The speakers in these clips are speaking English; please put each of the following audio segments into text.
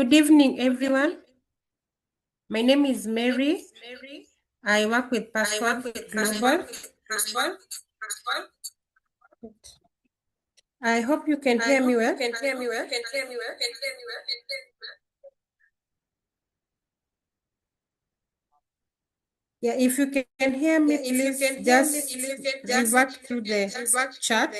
Good evening, everyone. My name is Mary. I work with Password Global. I hope you can hear me well. Yeah, if you can hear me, please just revert through the chat.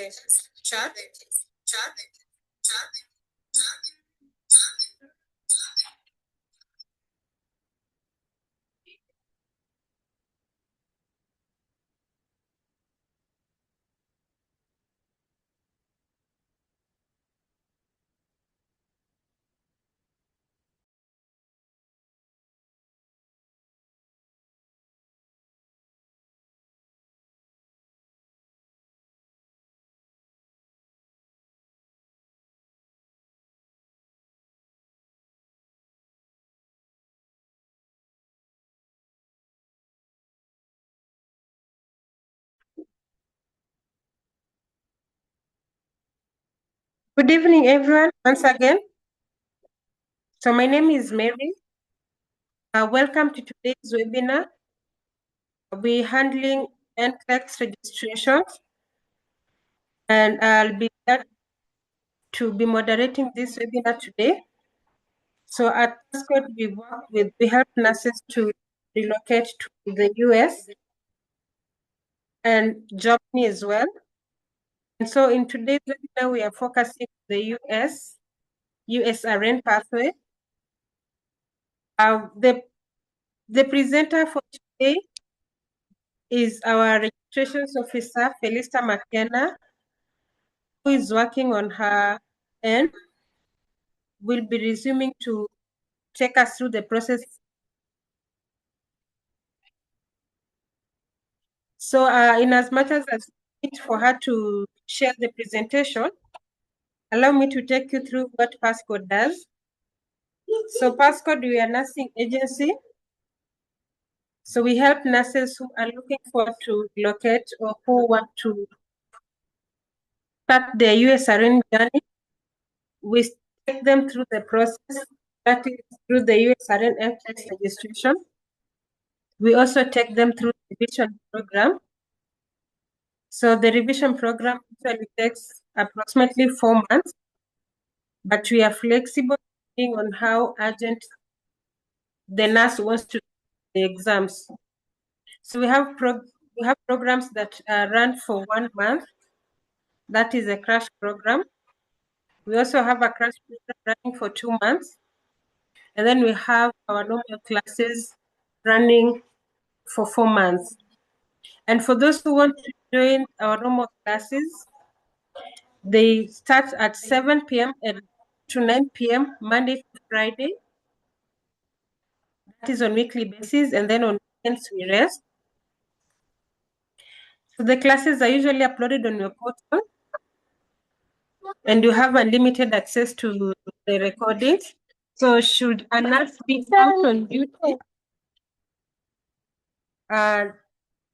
Good evening, everyone, once again. So my name is Mary. Welcome to today's webinar. We're handling NCLEX registrations, and I'll be glad to be moderating this webinar today. So at Pascot, we help nurses to relocate to the US and Germany as well. And so in today's webinar, we are focusing on the USRN pathway. The presenter for today is our registrations officer, Felista McKenna, who is working on her end. Will be resuming to take us through the process. So in as much as I need for her to share the presentation, allow me to take you through what Pascot does. So Pascot, we are a nursing agency. So we help nurses who are looking to relocate or who want to start their USRN journey. We take them through the process, that is through the USRN NCLEX registration. We also take them through the revision program. So the revision program usually takes approximately 4 months, but we are flexible depending on how urgent the nurse wants to do the exams. So we have programs that run for 1 month. That is a crash program. We also have a crash program running for 2 months. And then we have our normal classes running for 4 months. And for those who want to join our normal classes, they start at 7 p.m. to 9 p.m. Monday to Friday. That is on weekly basis, and then on weekends we rest. So the classes are usually uploaded on your portal, and you have unlimited access to the recordings. So should a nurse be out on duty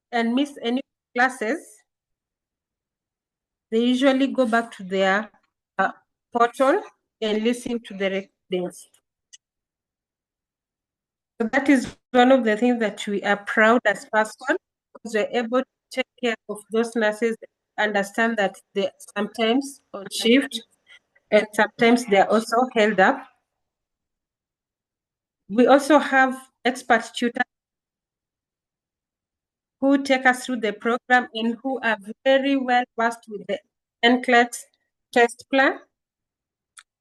and miss any classes, they usually go back to their portal and listen to the recordings. So that is one of the things that we are proud as Passport, because we're able to take care of those nurses, understand that they're sometimes on shift and sometimes they're also held up. We also have expert tutors who take us through the program and who are very well versed with the NCLEX test plan.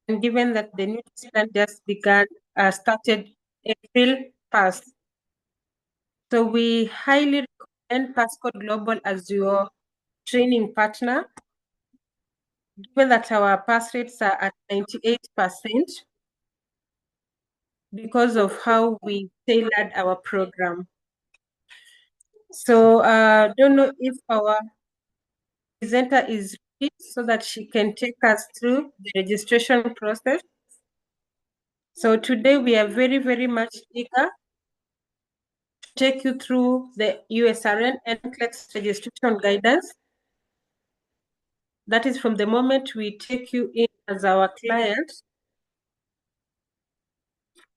And given that the new test plan just started April 1st. So we highly recommend Passport Global as your training partner, given that our pass rates are at 98% because of how we tailored our program. So don't know if our presenter is ready so that she can take us through the registration process. So today we are very, very much eager to take you through the USRN NCLEX registration guidance. That is from the moment we take you in as our client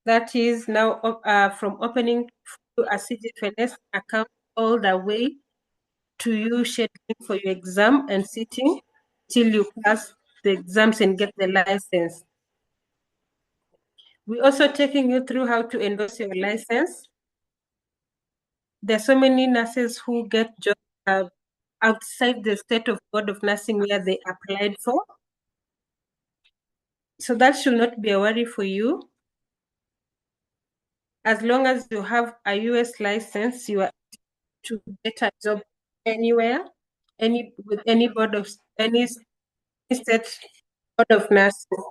That is now from opening a CGFNS account all the way to you scheduling for your exam and sitting till you pass the exams and get the license. We're also taking you through how to endorse your license. There's so many nurses who get jobs outside the state of Board of Nursing where they applied for. So that should not be a worry for you. As long as you have a US license, you are to get a job anywhere, with any board of any state board of nursing.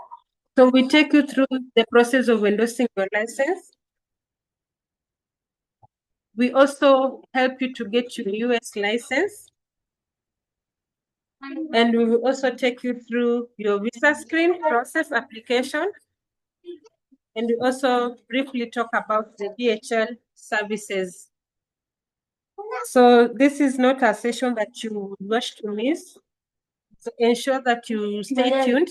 So we take you through the process of endorsing your license. We also help you to get your US license. And we will also take you through your visa screen process application. And we also briefly talk about the DHL services. So this is not a session that you wish to miss. So ensure that you stay tuned.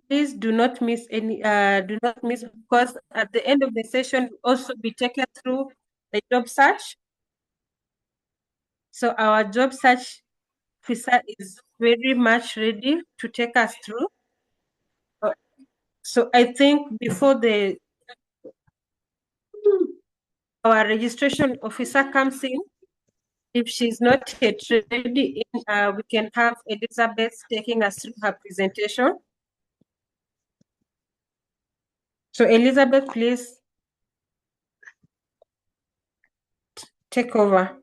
Please do not miss because at the end of the session, we'll also be taken through the job search. So our job search officer is very much ready to take us through. So I think before our registration officer comes in, if she's not yet ready, we can have Elizabeth taking us through her presentation. So Elizabeth, please take over.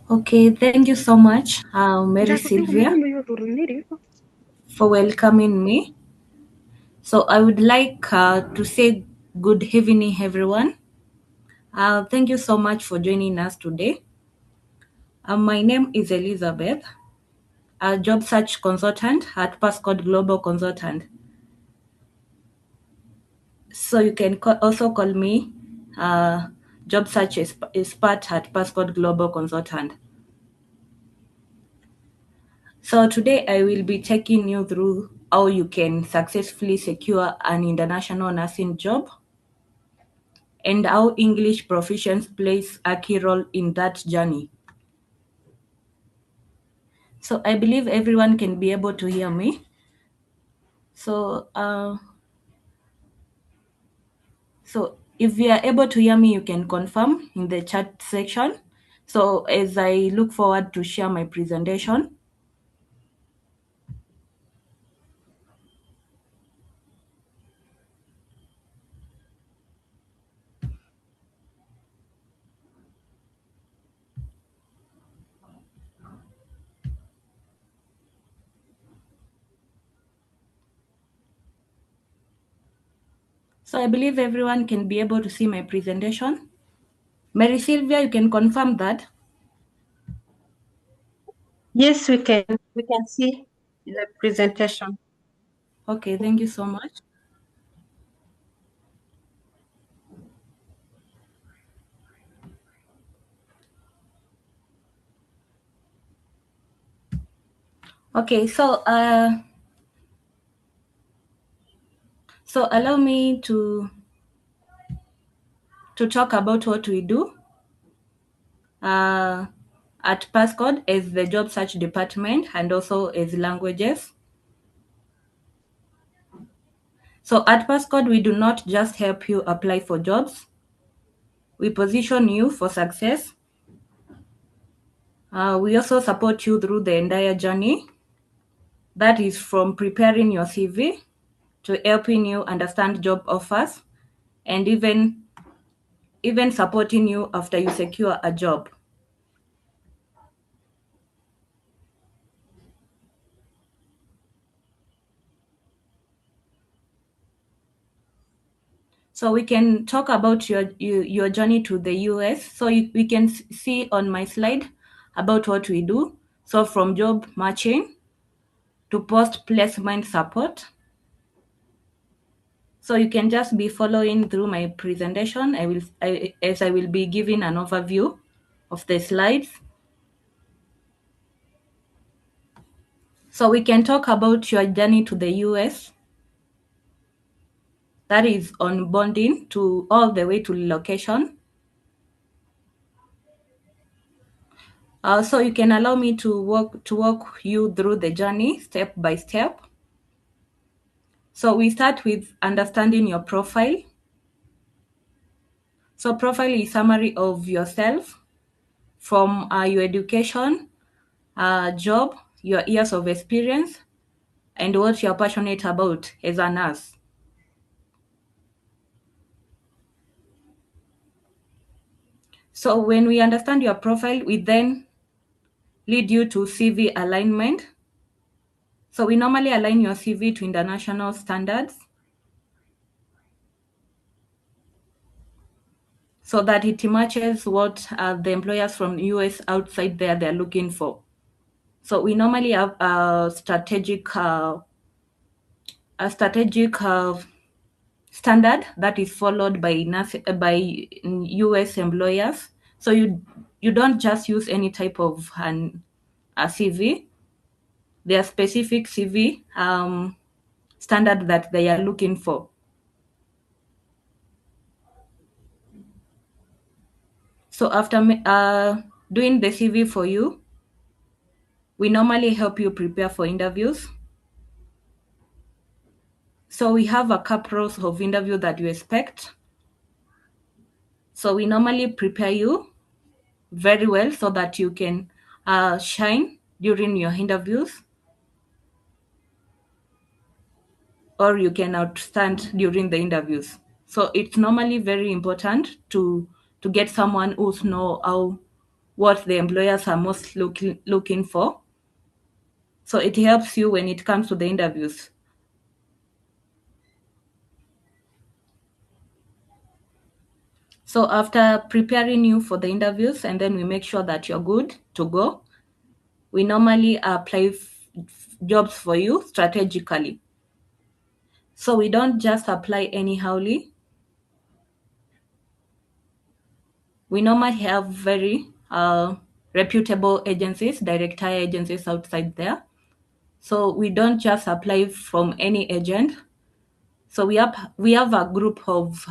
Okay, thank you so much, Mary Sylvia, for welcoming me. So I would like to say good evening, everyone. Thank you so much for joining us today. My name is Elizabeth, a job search consultant at Passcode Global Consultant. So you can also call me job search expert at Passcode Global Consultant. So today I will be taking you through how you can successfully secure an international nursing job and how English proficiency plays a key role in that journey. So I believe everyone can be able to hear me. So if you are able to hear me, you can confirm in the chat section. So as I look forward to share my presentation. So I believe everyone can be able to see my presentation. Mary Sylvia, you can confirm that. Yes, we can. We can see the presentation. Okay, thank you so much. Okay, so allow me to talk about what we do at Passcode as the job search department and also as languages. So at Passcode, we do not just help you apply for jobs. We position you for success. We also support you through the entire journey. That is from preparing your CV to helping you understand job offers and even supporting you after you secure a job. So we can talk about your journey to the US. So we can see on my slide about what we do. So from job matching to post placement support. So you can just be following through my presentation. As I will be giving an overview of the slides. So we can talk about your journey to the US. That is on bonding to all the way to location. So you can allow me to walk you through the journey step by step. So we start with understanding your profile. So profile is summary of yourself from your education, job, your years of experience, and what you're passionate about as a nurse. So when we understand your profile, we then lead you to CV alignment. So we normally align your CV to international standards so that it matches what the employers from US outside there they're looking for. So we normally have a strategic standard that is followed by US employers. So you don't just use any type of a CV. There are specific CV standard that they are looking for. So after doing the CV for you, we normally help you prepare for interviews. So we have a couple of interview that you expect. So we normally prepare you very well so that you can shine during your interviews, or you can outstand during the interviews. So it's normally very important to get someone who's know how what the employers are most looking for. So it helps you when it comes to the interviews. So after preparing you for the interviews and then we make sure that you're good to go, we normally apply jobs for you strategically. So we don't just apply anyhowly. We normally have very reputable agencies, direct hire agencies outside there. So we don't just apply from any agent. So we have a group of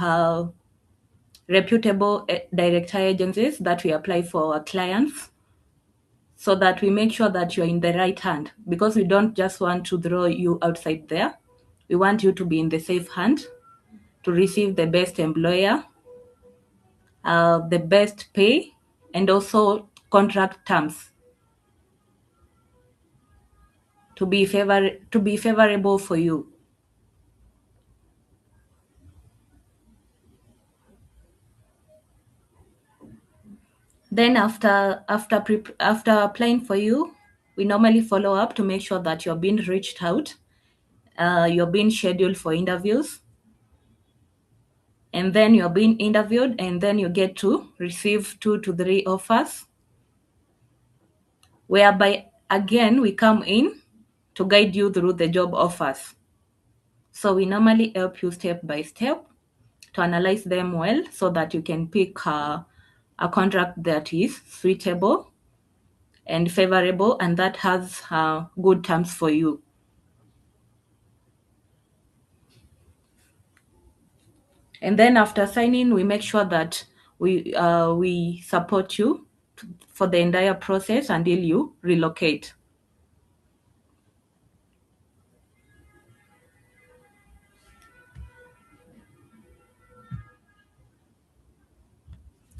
reputable direct hire agencies that we apply for our clients, so that we make sure that you're in the right hand, because we don't just want to throw you outside there. We want you to be in the safe hand to receive the best employer, the best pay, and also contract terms to be favorable for you. Then after applying for you, we normally follow up to make sure that you're being reached out, you're being scheduled for interviews, and then you're being interviewed, and then you get to receive 2 to 3 offers, whereby again we come in to guide you through the job offers. So we normally help you step by step to analyze them well so that you can pick a contract that is suitable and favorable and that has good terms for you. And then after signing, we make sure that we support you for the entire process until you relocate.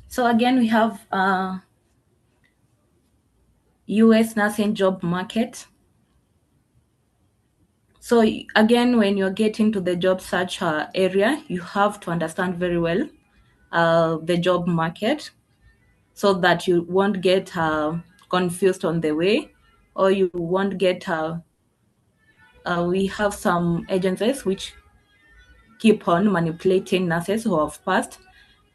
So again, we have US nursing job market. So again, when you're getting to the job search area, you have to understand very well the job market so that you won't get confused on the way, or you won't get. We have some agencies which keep on manipulating nurses who have passed.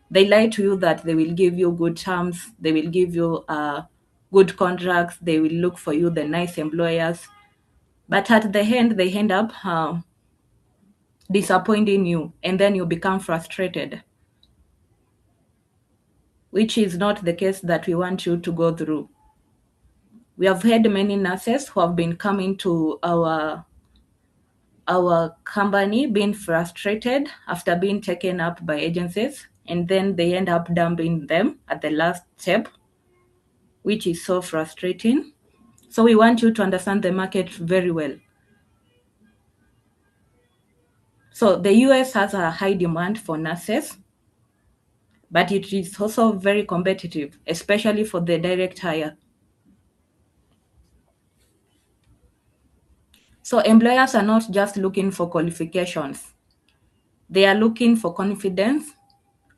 They lie to you that they will give you good terms, they will give you good contracts, they will look for you the nice employers. But at the end, they end up disappointing you, and then you become frustrated, which is not the case that we want you to go through. We have had many nurses who have been coming to our company being frustrated after being taken up by agencies, and then they end up dumping them at the last step, which is so frustrating. So we want you to understand the market very well. So the US has a high demand for nurses, but it is also very competitive, especially for the direct hire. So employers are not just looking for qualifications. They are looking for confidence,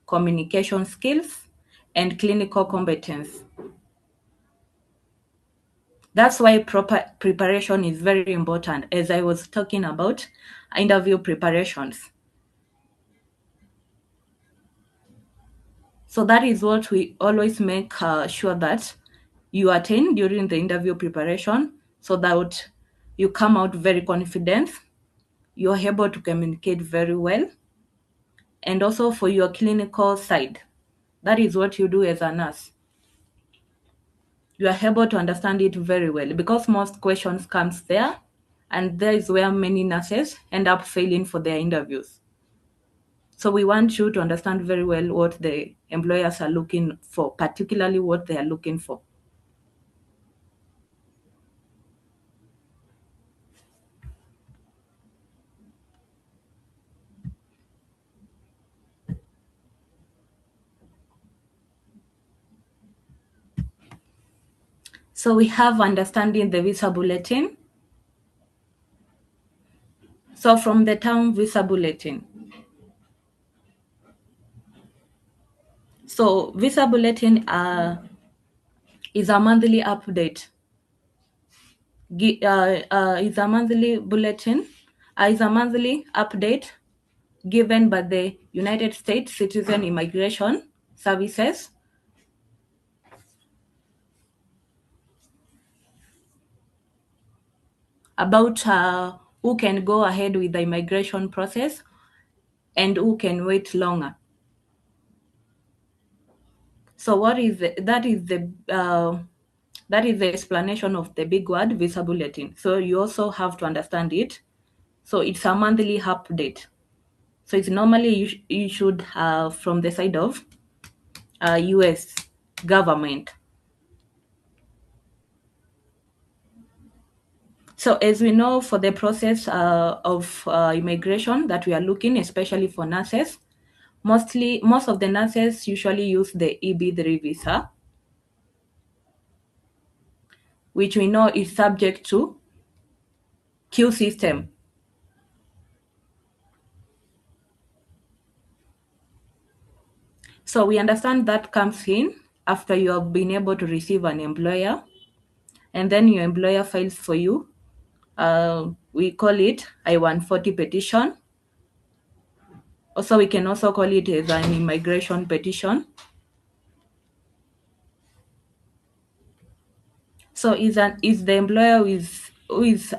communication skills, and clinical competence. That's why proper preparation is very important, as I was talking about interview preparations. So that is what we always make sure that you attain during the interview preparation, so that you come out very confident, you're able to communicate very well, and also for your clinical side. That is what you do as a nurse. You are able to understand it very well because most questions comes there, and there is where many nurses end up failing for their interviews. So we want you to understand very well what the employers are looking for, particularly what they are looking for. So we have understanding the visa bulletin. So from the term visa bulletin. So visa bulletin is a monthly update. Is a monthly bulletin. Is a monthly update given by the United States Citizen Immigration Services about who can go ahead with the immigration process and who can wait longer. So what is that is the explanation of the big word visa bulletin. So you also have to understand it. So it's a monthly update. So it's normally issued from the side of US government. So as we know, for the process of immigration that we are looking, especially for nurses, most of the nurses usually use the EB3 visa, which we know is subject to queue system. So we understand that comes in after you have been able to receive an employer, and then your employer files for you. We call it I-140 petition. Also, we can also call it as an immigration petition. So is the employer who is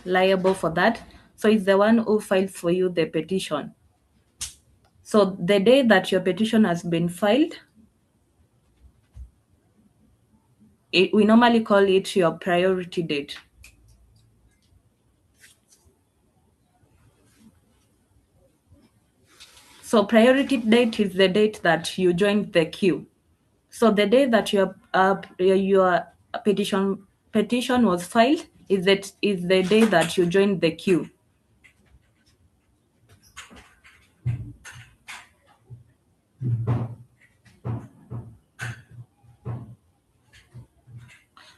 liable for that. So it's the one who filed for you the petition. So the day that your petition has been filed, we normally call it your priority date. So priority date is the date that you joined the queue. So the day that your petition was filed is the day that you joined the queue.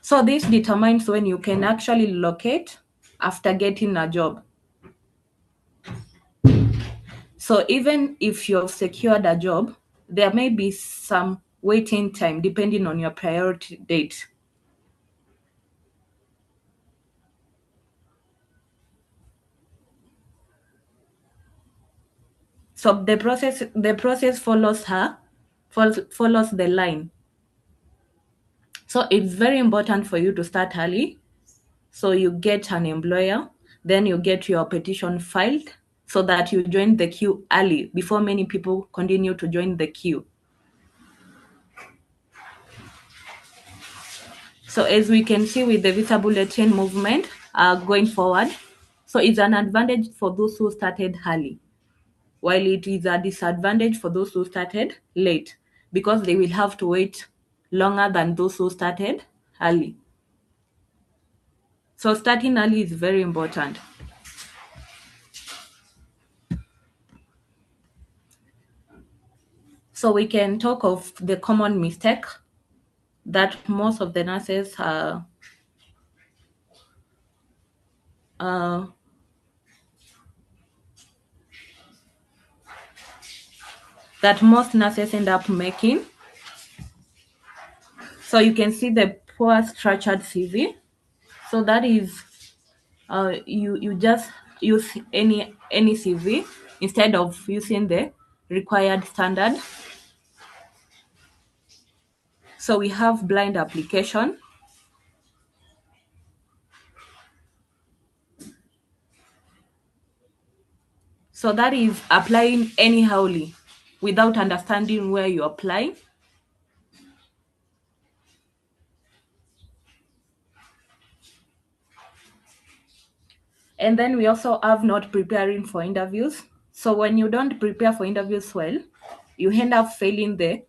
So this determines when you can actually locate after getting a job. So even if you've secured a job, there may be some waiting time depending on your priority date. So the process follows the line. So it's very important for you to start early. So you get an employer, then you get your petition filed so that you join the queue early before many people continue to join the queue. So as we can see with the visa bulletin movement going forward, so it's an advantage for those who started early, while it is a disadvantage for those who started late, because they will have to wait longer than those who started early. So starting early is very important. So we can talk of the common mistake that most of the nurses uh, that most nurses end up making. So you can see the poor structured CV. So that is you just use any CV instead of using the required standard. So we have blind application. So that is applying anyhowly without understanding where you apply. And then we also have not preparing for interviews. So when you don't prepare for interviews well, you end up failing the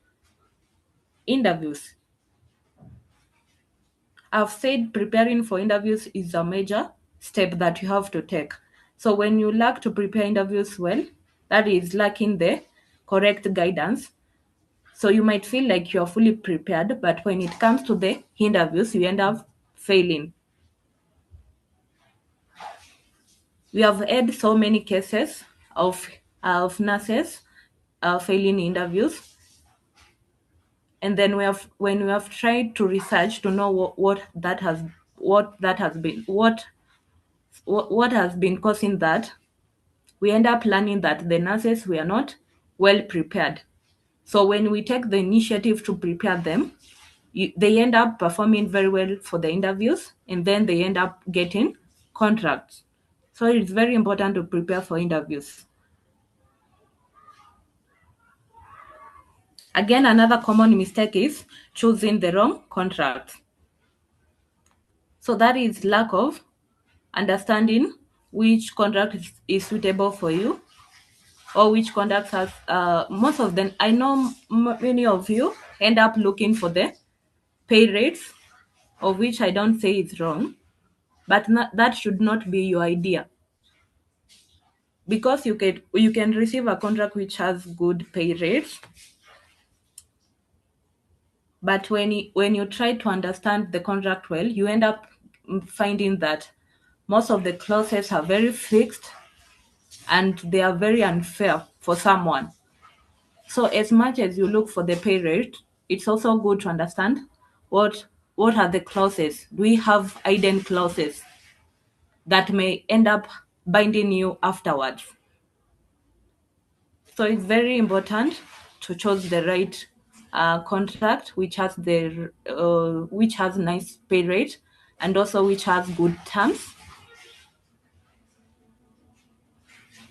interviews. I've said preparing for interviews is a major step that you have to take. So when you lack to prepare interviews well, that is lacking the correct guidance. So you might feel like you're fully prepared, but when it comes to the interviews, you end up failing. We have had so many cases of nurses failing interviews, and then when we have tried to research to know what has been causing that, we end up learning that the nurses were not well prepared. So when we take the initiative to prepare them, they end up performing very well for the interviews, and then they end up getting contracts. So it's very important to prepare for interviews. Again, another common mistake is choosing the wrong contract. So that is lack of understanding which contract is suitable for you, or which contract has most of them. I know many of you end up looking for the pay rates, of which I don't say it's wrong, but that should not be your idea, because you can receive a contract which has good pay rates, but when you try to understand the contract well, you end up finding that most of the clauses are very fixed and they are very unfair for someone. So as much as you look for the pay rate, it's also good to understand what what are the clauses. Do we have hidden clauses that may end up binding you afterwards? So it's very important to choose the right contract which has nice pay rate, and also which has good terms.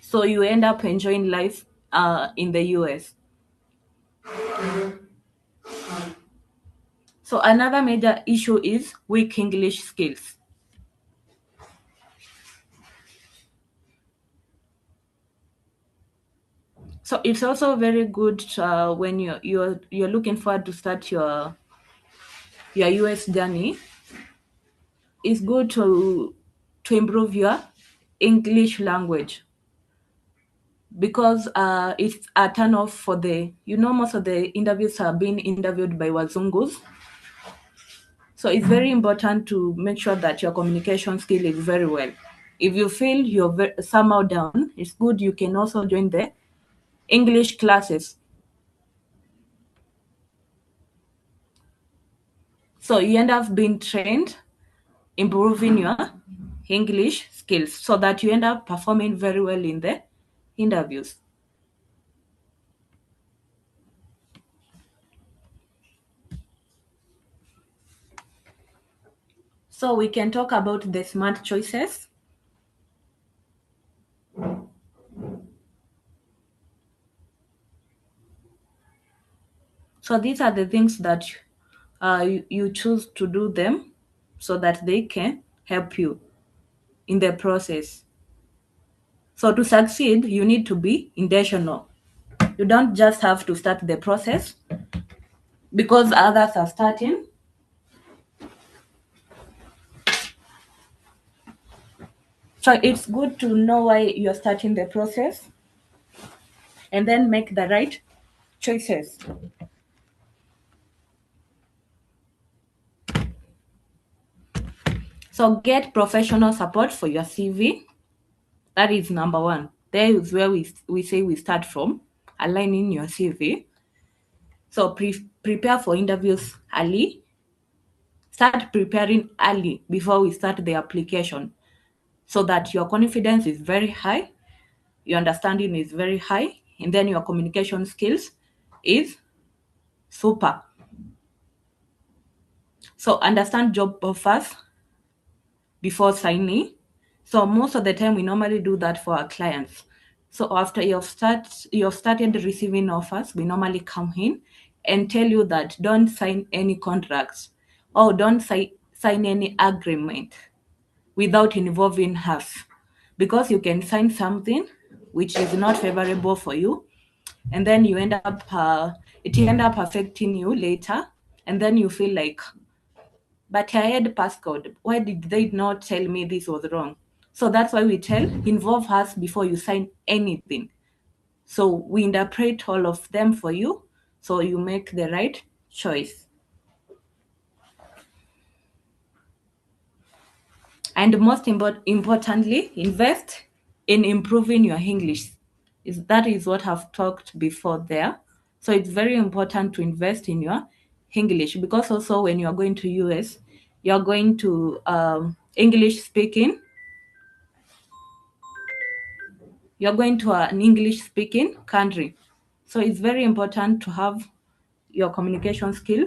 So you end up enjoying life in the US. So another major issue is weak English skills. So it's also very good when you're looking forward to start your US journey. It's good to improve your English language, because it's a turn off for most of the interviews are being interviewed by Wazungus. So it's very important to make sure that your communication skill is very well. If you feel you're somehow down, it's good you can also join the English classes. So you end up being trained, improving your English skills, so that you end up performing very well in the interviews. So we can talk about the smart choices. So these are the things that you choose to do them so that they can help you in the process. So to succeed, you need to be intentional. You don't just have to start the process because others are starting. So it's good to know why you're starting the process and then make the right choices. So get professional support for your CV. That is number one. There is where we say we start from, aligning your CV. So prepare for interviews early. Start preparing early before we start the application so that your confidence is very high, your understanding is very high, and then your communication skills is super. So understand job offers before signing. So most of the time we normally do that for our clients. So after you've started receiving offers, we normally come in and tell you that don't sign any contracts or don't sign any agreement without involving us, because you can sign something which is not favorable for you, and then it end up affecting you later, and then you feel like, but I had passcode. Why did they not tell me this was wrong? So that's why we tell involve us before you sign anything. So we interpret all of them for you so you make the right choice. And most importantly, invest in improving your English. That is what I've talked before there. So it's very important to invest in your English, because also when you're going to US, you're going to English speaking. You're going to an English speaking country. So it's very important to have your communication skill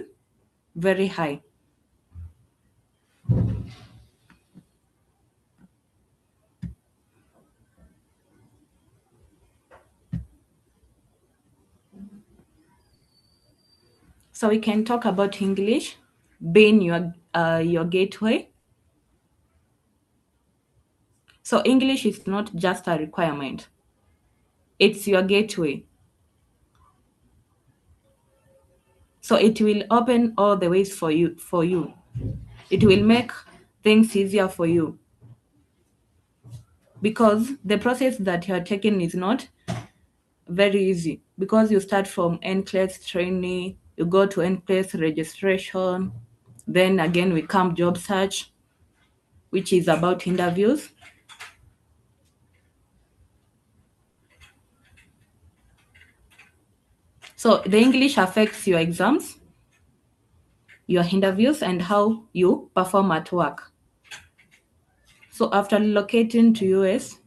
very high. So we can talk about English being your gateway. So English is not just a requirement; it's your gateway. So it will open all the ways for you. It will make things easier for you, because the process that you are taking is not very easy, because you start from NCLEX training, you go to NCLEX registration, then again we come job search, which is about interviews. So the English affects your exams, your interviews, and how you perform at work. So after relocating to US,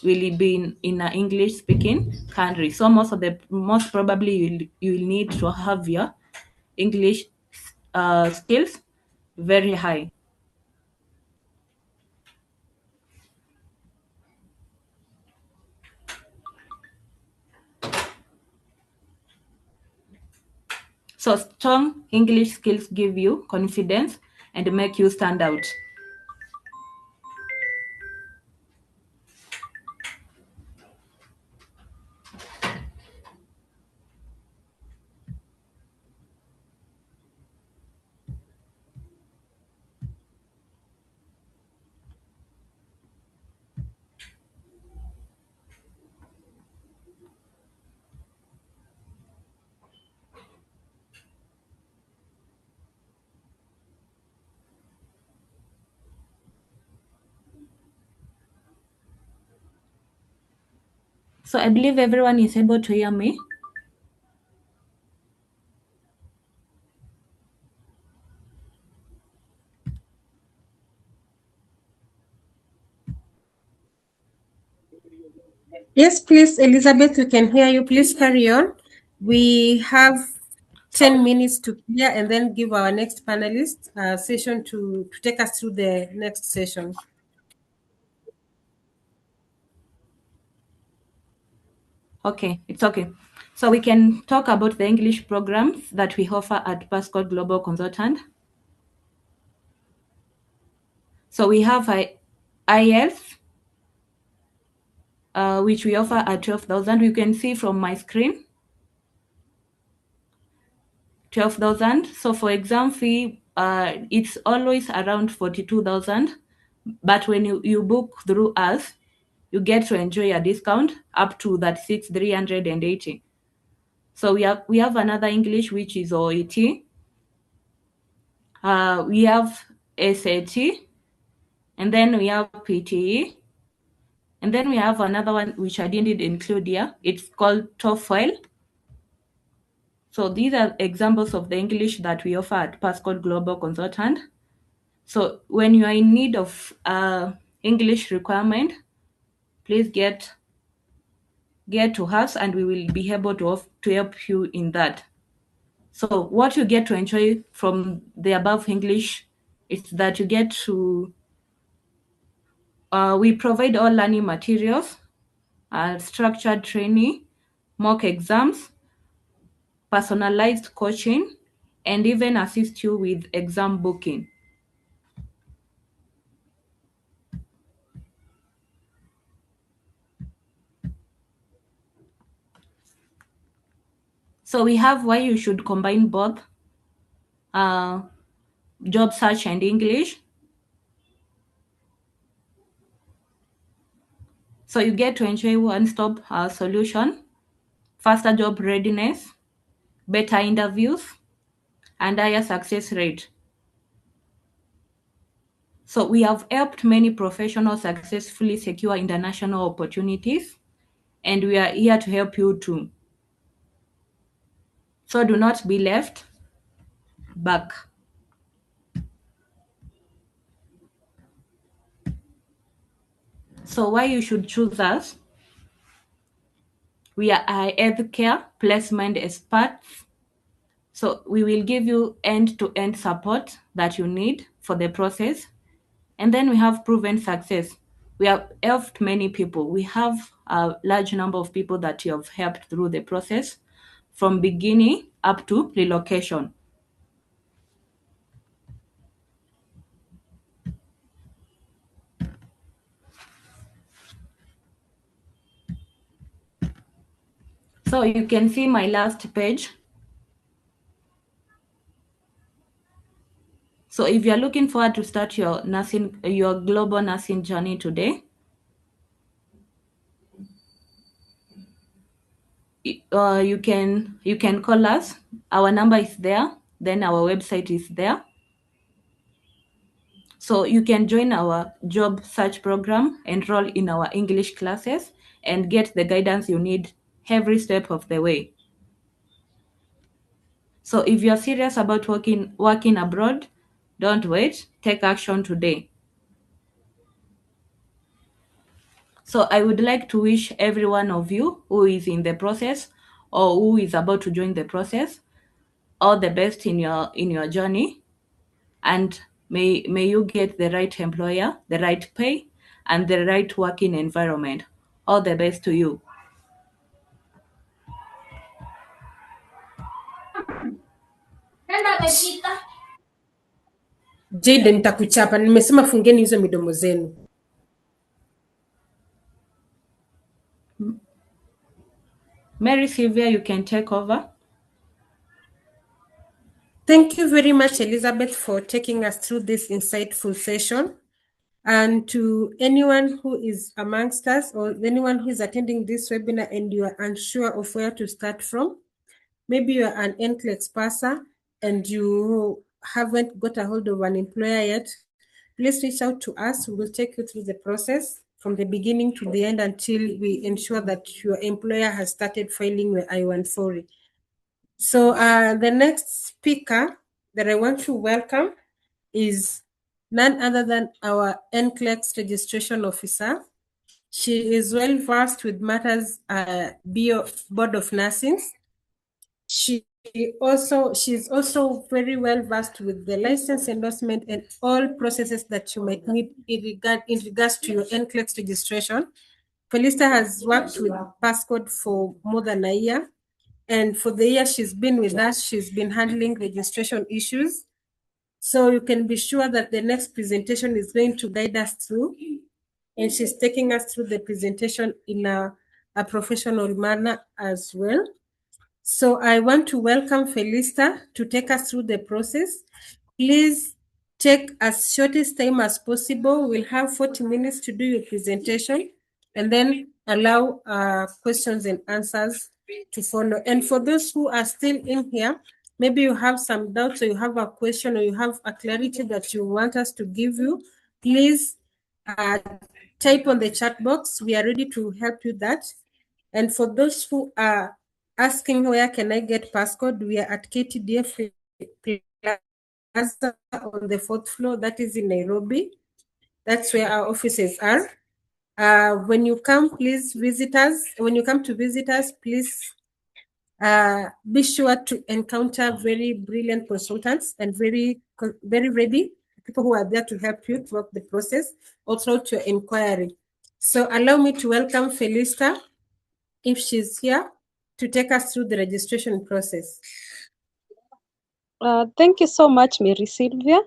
will be in an English speaking country. So most probably you'll need to have your English skills very high. So strong English skills give you confidence and make you stand out. So I believe everyone is able to hear me. Yes, please, Elizabeth, we can hear you. Please carry on. We have 10 minutes to clear and then give our next panelist a session to take us through the next session. Okay, it's okay. So we can talk about the English programs that we offer at Passport Global Consultant. So we have IELTS, which we offer at 12,000. You can see from my screen, 12,000. So for exam fee, it's always around 42,000. But when you book through us, you get to enjoy a discount up to that 380. So we have another English, which is OET. We have SAT, and then we have PTE, and then we have another one which I didn't include here. It's called TOEFL. So these are examples of the English that we offer at Passport Global Consultant. So when you are in need of English requirement, please get to us, and we will be able to help you in that. So what you get to enjoy from the above English is that you get to, we provide all learning materials, structured training, mock exams, personalized coaching, and even assist you with exam booking. So we have why you should combine both job search and English. So you get to enjoy one-stop solution, faster job readiness, better interviews, and higher success rate. So we have helped many professionals successfully secure international opportunities, and we are here to help you too. So do not be left back. So why you should choose us? We are healthcare placement experts. So we will give you end-to-end support that you need for the process. And then we have proven success. We have helped many people. We have a large number of people that you have helped through the process from beginning up to relocation. So you can see my last page. So if you're looking forward to start your global nursing journey today, you can call us. Our number is there. Then our website is there. So you can join our job search program, enroll in our English classes, and get the guidance you need every step of the way. So if you're serious about working abroad, don't wait. Take action today. So I would like to wish every one of you who is in the process or who is about to join the process all the best in your journey, and may you get the right employer, the right pay, and the right working environment. All the best to you. Jaden, nitakuchapa. Nimesema fungeni hizo midomo zenu. Mary Sylvia, you can take over. Thank you very much, Elizabeth, for taking us through this insightful session. And to anyone who is amongst us or anyone who is attending this webinar and you are unsure of where to start from, maybe you are an NCLEX passer and you haven't got a hold of an employer yet, please reach out to us. We will take you through the process from the beginning to the end until we ensure that your employer has started filing your I-140. So the next speaker that I want to welcome is none other than our NCLEX registration officer. She is well versed with matters Board of Nursing. She's also very well versed with the license endorsement and all processes that you might need in regards to your NCLEX registration. Felista has worked with Passcode for more than a year. And for the year she's been with us, she's been handling registration issues. So you can be sure that the next presentation is going to guide us through, and she's taking us through the presentation in a professional manner as well. So I want to welcome Felista to take us through the process. Please take as shortest time as possible. We'll have 40 minutes to do your presentation, and then allow questions and answers to follow. And for those who are still in here, maybe you have some doubts, or you have a question, or you have a clarity that you want us to give you, please type on the chat box. We are ready to help you that. And for those who are asking where can I get passcode, we are at KTDF Plaza on the 4th floor. That is in Nairobi. That's where our offices are. When you come, please visit us. When you come to visit us, please be sure to encounter very brilliant consultants and very ready people who are there to help you throughout the process or throughout your inquiry. So allow me to welcome Felista, if she's here, to take us through the registration process. Thank you so much, Mary Sylvia.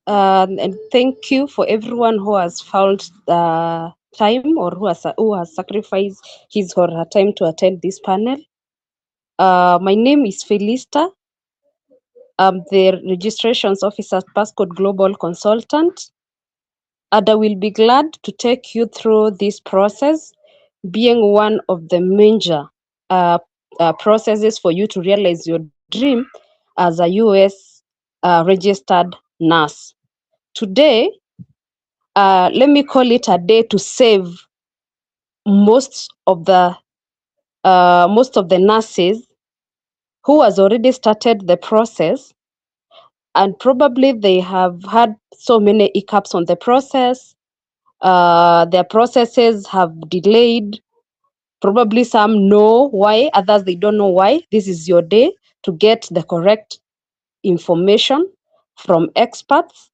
And thank you for everyone who has found time, or who has sacrificed his or her time to attend this panel. My name is Felista. I'm the registrations officer at Passcode Global Consultant, and I will be glad to take you through this process, being one of the major processes for you to realize your dream as a US registered nurse. Today, let me call it a day to save most of the nurses who has already started the process, and probably they have had so many hiccups on the process. Their processes have delayed. Probably some know why, others they don't know why. This is your day to get the correct information from experts,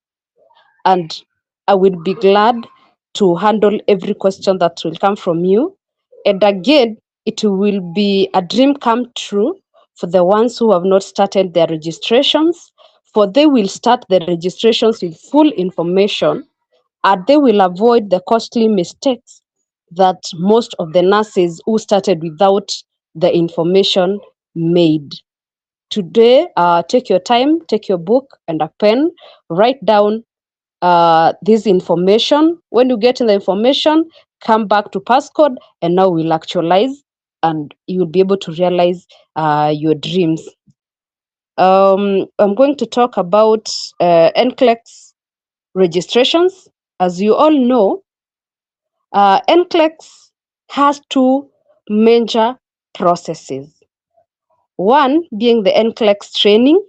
and I will be glad to handle every question that will come from you. And again, it will be a dream come true for the ones who have not started their registrations, for they will start the registrations with full information, and they will avoid the costly mistakes that most of the nurses who started without the information made. Today, take your time, take your book and a pen, write down this information. When you get the information, come back to Passcode, and now we'll actualize, and you'll be able to realize your dreams. I'm going to talk about NCLEX registrations. As you all know, NCLEX has two major processes. One being the NCLEX training,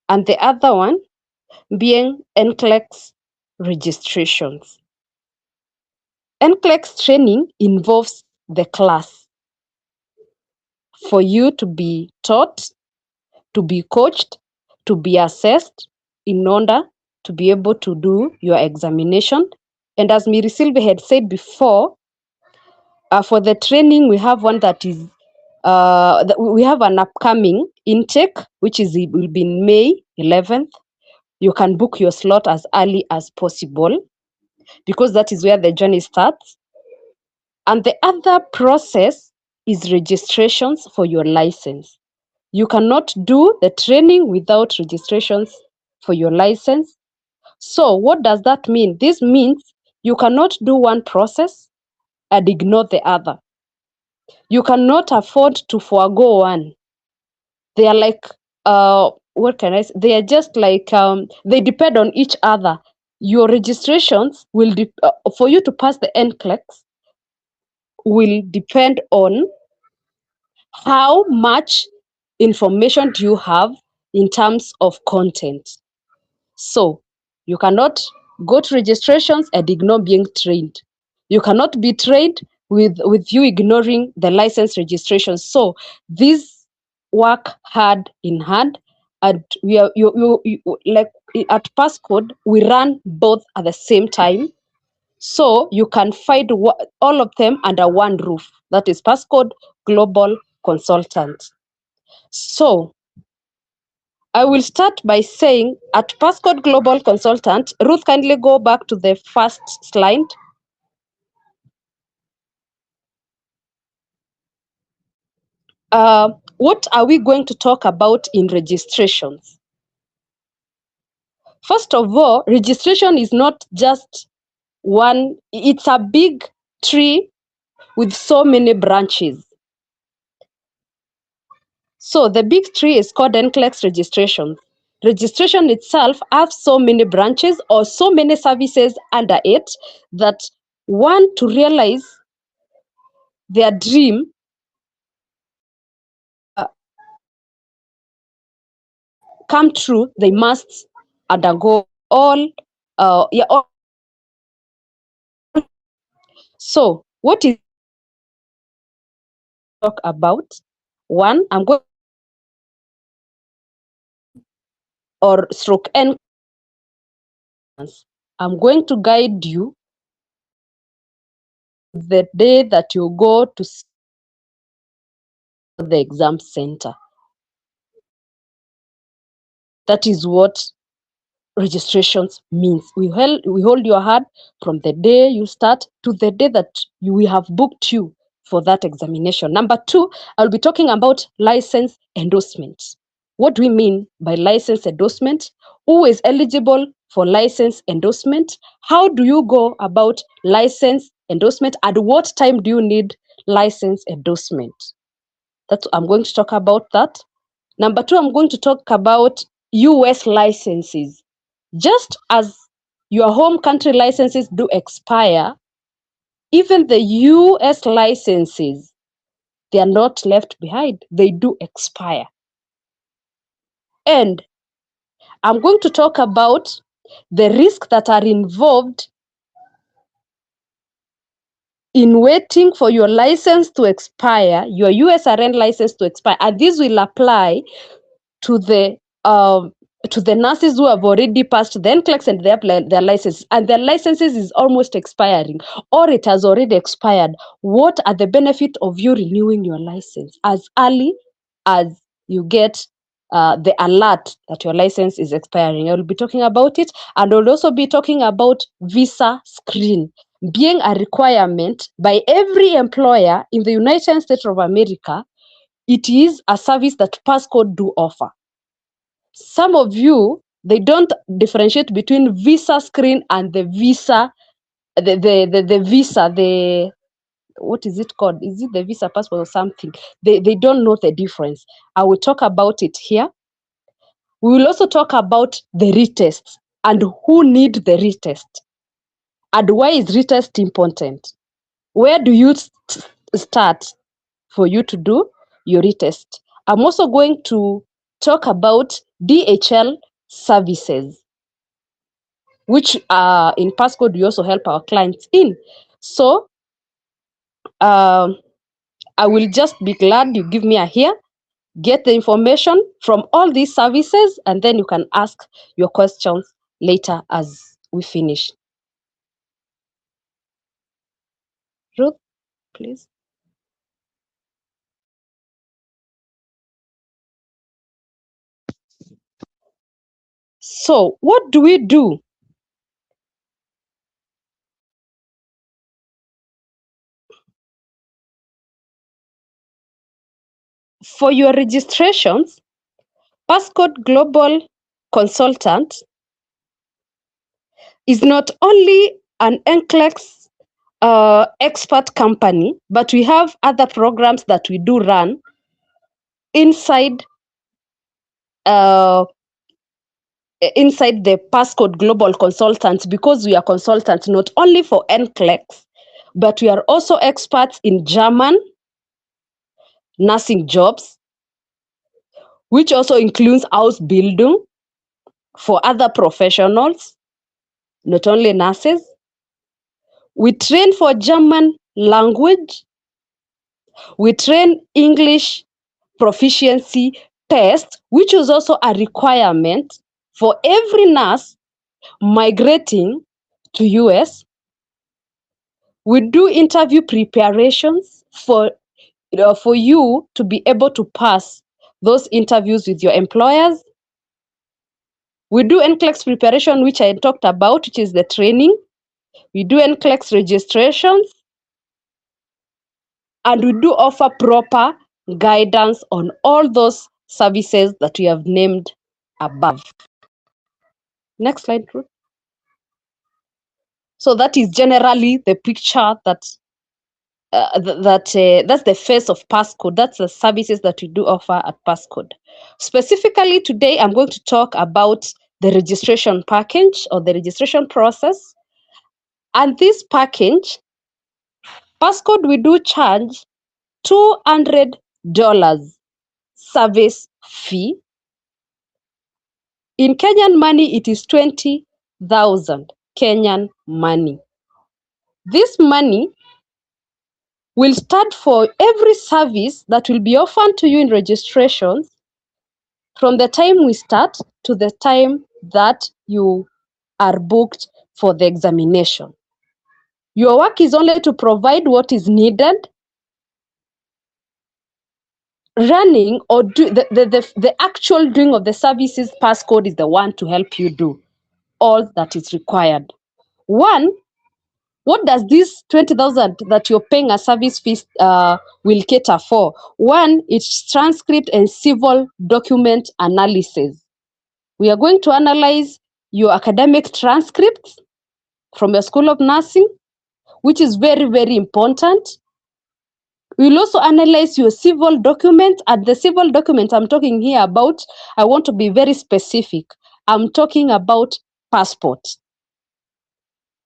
and the other one being NCLEX registrations. NCLEX training involves the class for you to be taught, to be coached, to be assessed in order to be able to do your examination. And as Miri Silva had said before, for the training, we have one that is, we have an upcoming intake, which will be in May 11th. You can book your slot as early as possible, because that is where the journey starts. And the other process is registrations for your license. You cannot do the training without registrations for your license. So what does that mean? This means you cannot do one process and ignore the other. You cannot afford to forego one. They are like, what can I say? They are just like, they depend on each other. Your registrations will, for you to pass the NCLEX, will depend on how much information do you have in terms of content. So you cannot go to registrations and ignore being trained. You cannot be trained with you ignoring the license registration. So these work hand in hand, and we are like at Passcode, we run both at the same time. So you can find all of them under one roof. That is Passcode Global Consultant. So I will start by saying at Passcode Global Consultant, Ruth, kindly go back to the first slide. What are we going to talk about in registrations? First of all, registration is not just one, it's a big tree with so many branches. So the big tree is called NCLEX registration. Registration itself has so many branches or so many services under it that want to realize their dream come true, they must undergo all. So what is talk about? One, I'm going or stroke N. I'm going to guide you the day that you go to the exam center. That is what registrations means. We hold your hand from the day you start to the day that we have booked you for that examination. Number two, I'll be talking about license endorsement. What do we mean by license endorsement? Who is eligible for license endorsement? How do you go about license endorsement? At what time do you need license endorsement? I'm going to talk about that. Number two, I'm going to talk about US licenses. Just as your home country licenses do expire, even the US licenses, they are not left behind. They do expire. And I'm going to talk about the risks that are involved in waiting for your license to expire, your USRN license to expire. And this will apply to the nurses who have already passed the NCLEX and their licenses, and their licenses is almost expiring, or it has already expired. What are the benefits of you renewing your license as early as you get the alert that your license is expiring? I will be talking about it, and I'll also be talking about visa screen being a requirement by every employer in the United States of America. It is a service that Passcode do offer. Some of you, they don't differentiate between visa screen and the visa, the visa, what is it called? Is it the visa passport or something? They don't know the difference. I will talk about it here. We will also talk about the retest and who need the retest and why is retest important. Where do you start for you to do your retest? I'm also going to talk about DHL services, which in Passcode we also help our clients in. So I will just be glad you give me a hear, get the information from all these services, and then you can ask your questions later as we finish. Ruth, please. So what do we do? For your registrations, Passcode Global Consultant is not only an NCLEX expert company, but we have other programs that we do run inside inside the Passcode Global Consultants, because we are consultants not only for NCLEX, but we are also experts in German nursing jobs, which also includes Ausbildung for other professionals, not only nurses. We train for German language. We train English proficiency test, which is also a requirement for every nurse migrating to US. We do interview preparations for you to be able to pass those interviews with your employers. We do NCLEX preparation, which I talked about, which is the training. We do NCLEX registrations. And we do offer proper guidance on all those services that we have named above. Next slide, Ruth. So that is generally the picture that's the face of Passcode. That's the services that we do offer at Passcode. Specifically today, I'm going to talk about the registration package or the registration process. And this package, Passcode, we do charge $200 service fee. In Kenyan money, it is 20,000 Kenyan money. This money will start for every service that will be offered to you in registrations from the time we start to the time that you are booked for the examination. Your work is only to provide what is needed. Running or do the actual doing of the services, Passcode is the one to help you do all that is required. One, what does this 20,000 that you're paying a service fee will cater for? One, it's transcript and civil document analysis. We are going to analyze your academic transcripts from your School of Nursing, which is very, very important. We'll also analyze your civil documents. And the civil documents I'm talking here about, I want to be very specific. I'm talking about passports.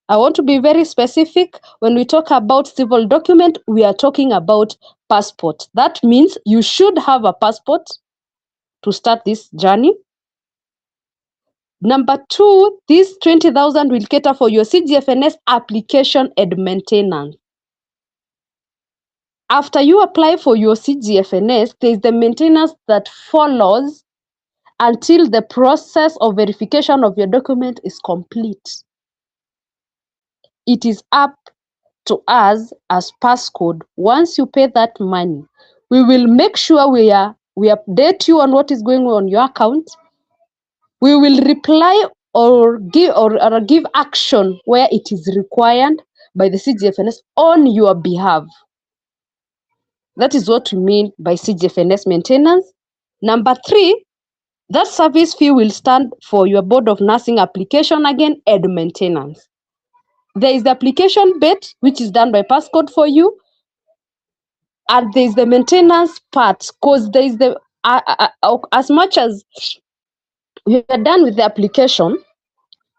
I want to be very specific. When we talk about civil document, we are talking about passport. That means you should have a passport to start this journey. Number two, this 20,000 will cater for your CGFNS application and maintenance. After you apply for your CGFNS, there is the maintenance that follows until the process of verification of your document is complete. It is up to us as Passcode. Once you pay that money, we will make sure we update you on what is going on your account. We will reply or give action where it is required by the CGFNS on your behalf. That is what we mean by CGFNS maintenance. Number three, that service fee will stand for your Board of Nursing application again and maintenance. There is the application bit, which is done by Passcode for you. And there is the maintenance part, because there is the as much as you are done with the application,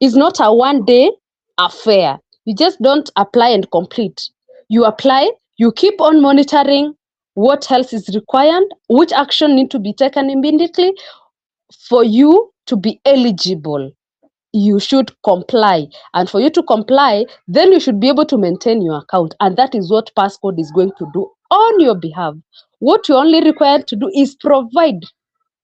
it's not a one-day affair. You just don't apply and complete. You apply, you keep on monitoring what else is required, which action need to be taken immediately for you to be eligible. You should comply. And for you to comply, then you should be able to maintain your account. And that is what Passcode is going to do on your behalf. What you're only required to do is provide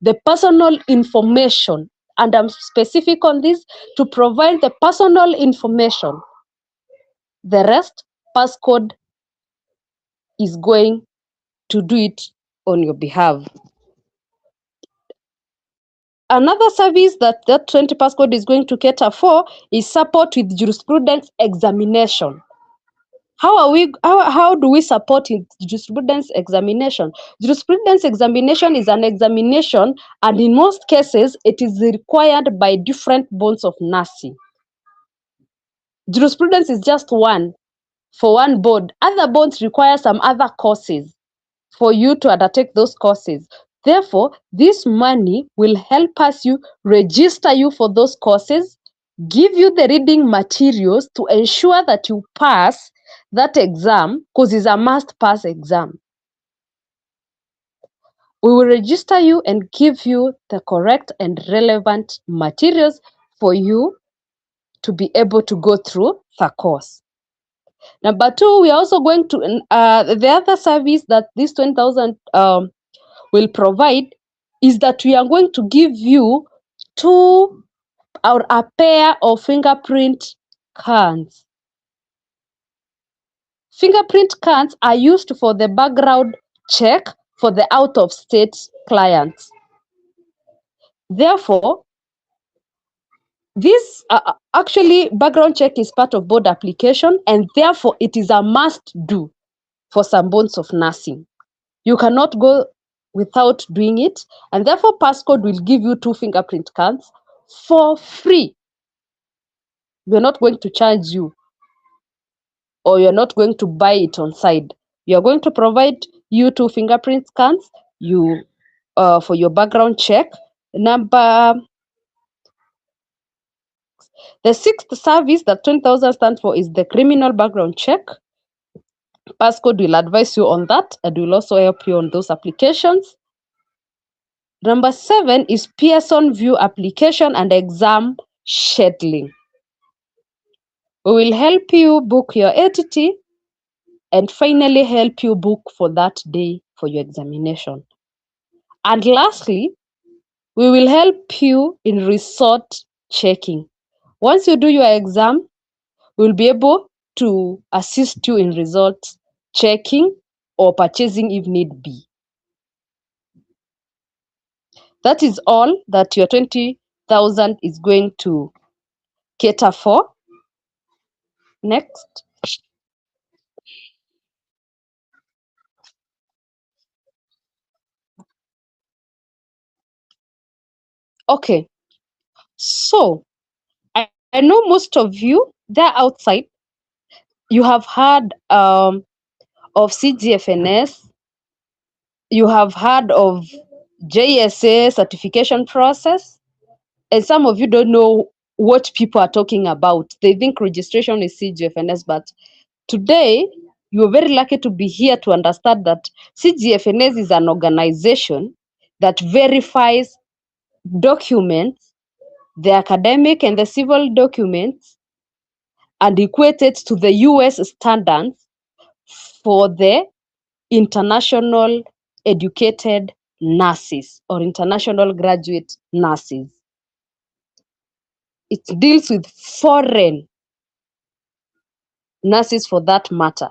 the personal information. And I'm specific on this, to provide the personal information. The rest, Passcode is going to do it on your behalf. Another service that 20 Passcode is going to cater for is support with jurisprudence examination. How do we support jurisprudence examination? Jurisprudence examination is an examination, and in most cases, it is required by different boards of nursing. Jurisprudence is just one for one board. Other boards require some other courses for you to undertake those courses. Therefore, this money will help us register you for those courses, give you the reading materials to ensure that you pass that exam, because it's a must-pass exam. We will register you and give you the correct and relevant materials for you to be able to go through the course. Number two, we are also going to, the other service that this 20,000 will provide is that we are going to give you a pair of fingerprint cards. Fingerprint cards are used for the background check for the out-of-state clients. Therefore, This actually background check is part of board application, and therefore it is a must do for some bonds of nursing. You cannot go without doing it, and therefore Passcode will give you 2 fingerprint cards for free. We're not going to charge you, or you're not going to buy it on side. You're going to provide you 2 fingerprint scans for your background check. The sixth service that 20,000 stands for is the criminal background check. Passcode will advise you on that and will also help you on those applications. Number 7 is Pearson VUE application and exam scheduling. We will help you book your ATT and finally help you book for that day for your examination. And lastly, we will help you in resort checking. Once you do your exam, we'll be able to assist you in resort checking or purchasing if need be. That is all that your 20,000 is going to cater for. Next. Okay, so I know most of you there outside, you have heard of CGFNS, you have heard of JSA certification process, and some of you don't know what people are talking about. They think registration is CGFNS, but today you're very lucky to be here to understand that CGFNS is an organization that verifies documents, the academic and the civil documents, and equated to the US standards for the international educated nurses or international graduate nurses. It deals with foreign nurses for that matter.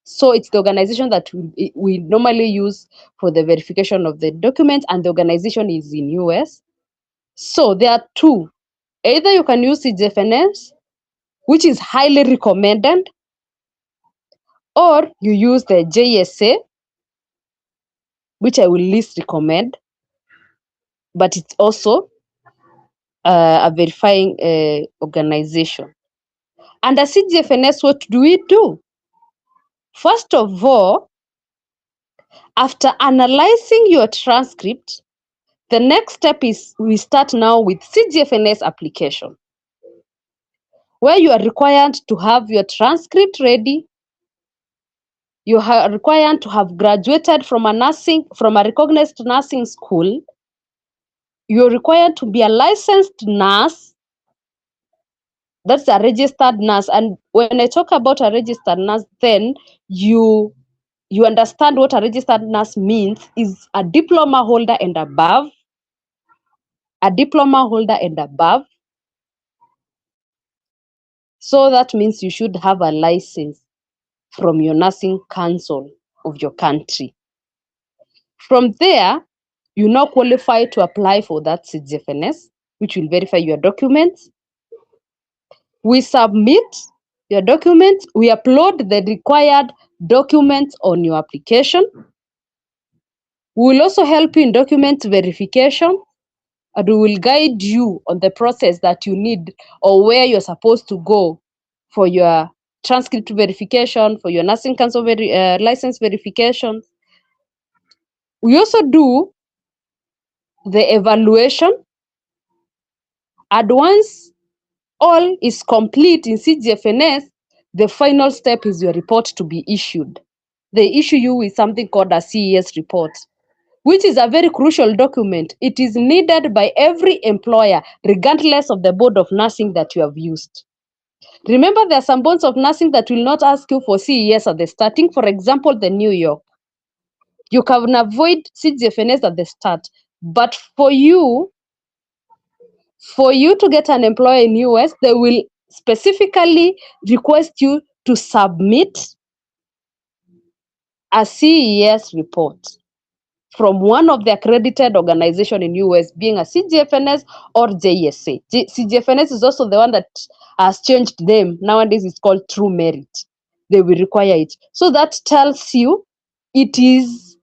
So it's the organization that we normally use for the verification of the documents, and the organization is in US. So there are two. Either you can use CGFNS, which is highly recommended, or you use the JSA, which I will least recommend, but it's also a verifying organization. Under CGFNS, what do we do? First of all, after analyzing your transcript, the next step is we start now with CGFNS application, where you are required to have your transcript ready. You are required to have graduated from a recognized nursing school. You're required to be a licensed nurse. That's a registered nurse. And when I talk about a registered nurse, then you understand what a registered nurse means is a diploma holder and above. A diploma holder and above. So that means you should have a license from your nursing council of your country. From there, you now qualify to apply for that CGFNS, which will verify your documents. We submit your documents, we upload the required documents on your application. We will also help you in document verification, and we will guide you on the process that you need or where you're supposed to go for your transcript verification, for your nursing council license verification. We also do the evaluation, and once all is complete in CGFNS, the final step is your report to be issued. They issue you with something called a CES report, which is a very crucial document. It is needed by every employer, regardless of the board of nursing that you have used. Remember, there are some boards of nursing that will not ask you for CES at the starting. For example, the New York. You can avoid CGFNS at the start. But for you to get an employer in US, they will specifically request you to submit a CES report. from one of the accredited organization in US, being a CGFNS or JSA. CGFNS is also the one that has changed them. Nowadays it's called True Merit. They will require it. So that tells you it is,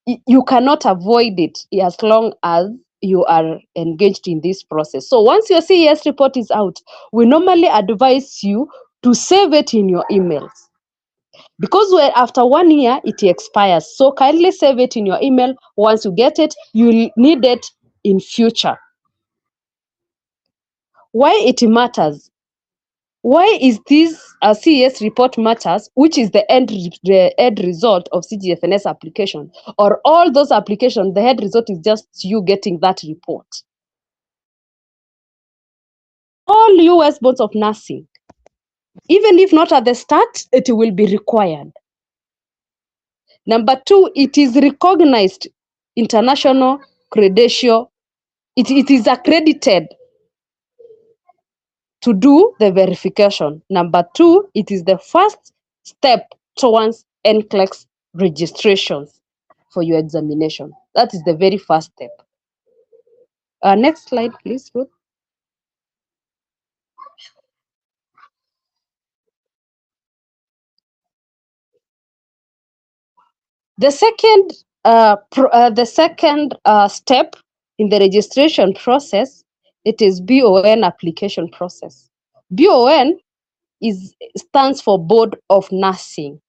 you cannot avoid it as long as you are engaged in this process. So once your CES report is out, we normally advise you to save it in your emails, because after 1 year it expires. So kindly save it in your email. Once you get it, you'll need it in future. Why it matters? Why is this CES report matters, which is the end result of CGFNS application, or all those applications, the end result is just you getting that report. All US boards of nursing, even if not at the start, it will be required. Number two, it is recognized international credential. It is accredited to do the verification. Number two, it is the first step towards NCLEX registrations for your examination. That is the very first step. Next slide, please, Ruth. The second step in the registration process, it is BON application process. BON stands for Board of Nursing.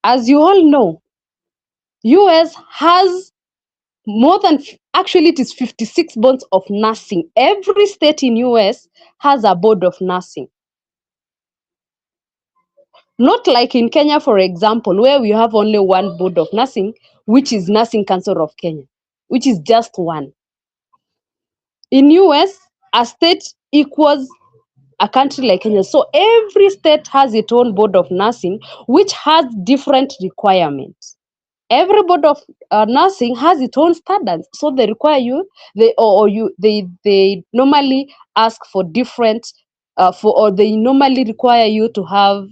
As you all know, US has more than, actually it is 56 boards of nursing. Every state in US has a board of nursing. Not like in Kenya, for example, where we have only one board of nursing, which is Nursing Council of Kenya, which is just one. In US, a state equals a country like Kenya. So every state has its own board of nursing, which has different requirements. Every board of nursing has its own standards, so they require you. They normally ask for different, or they normally require you to have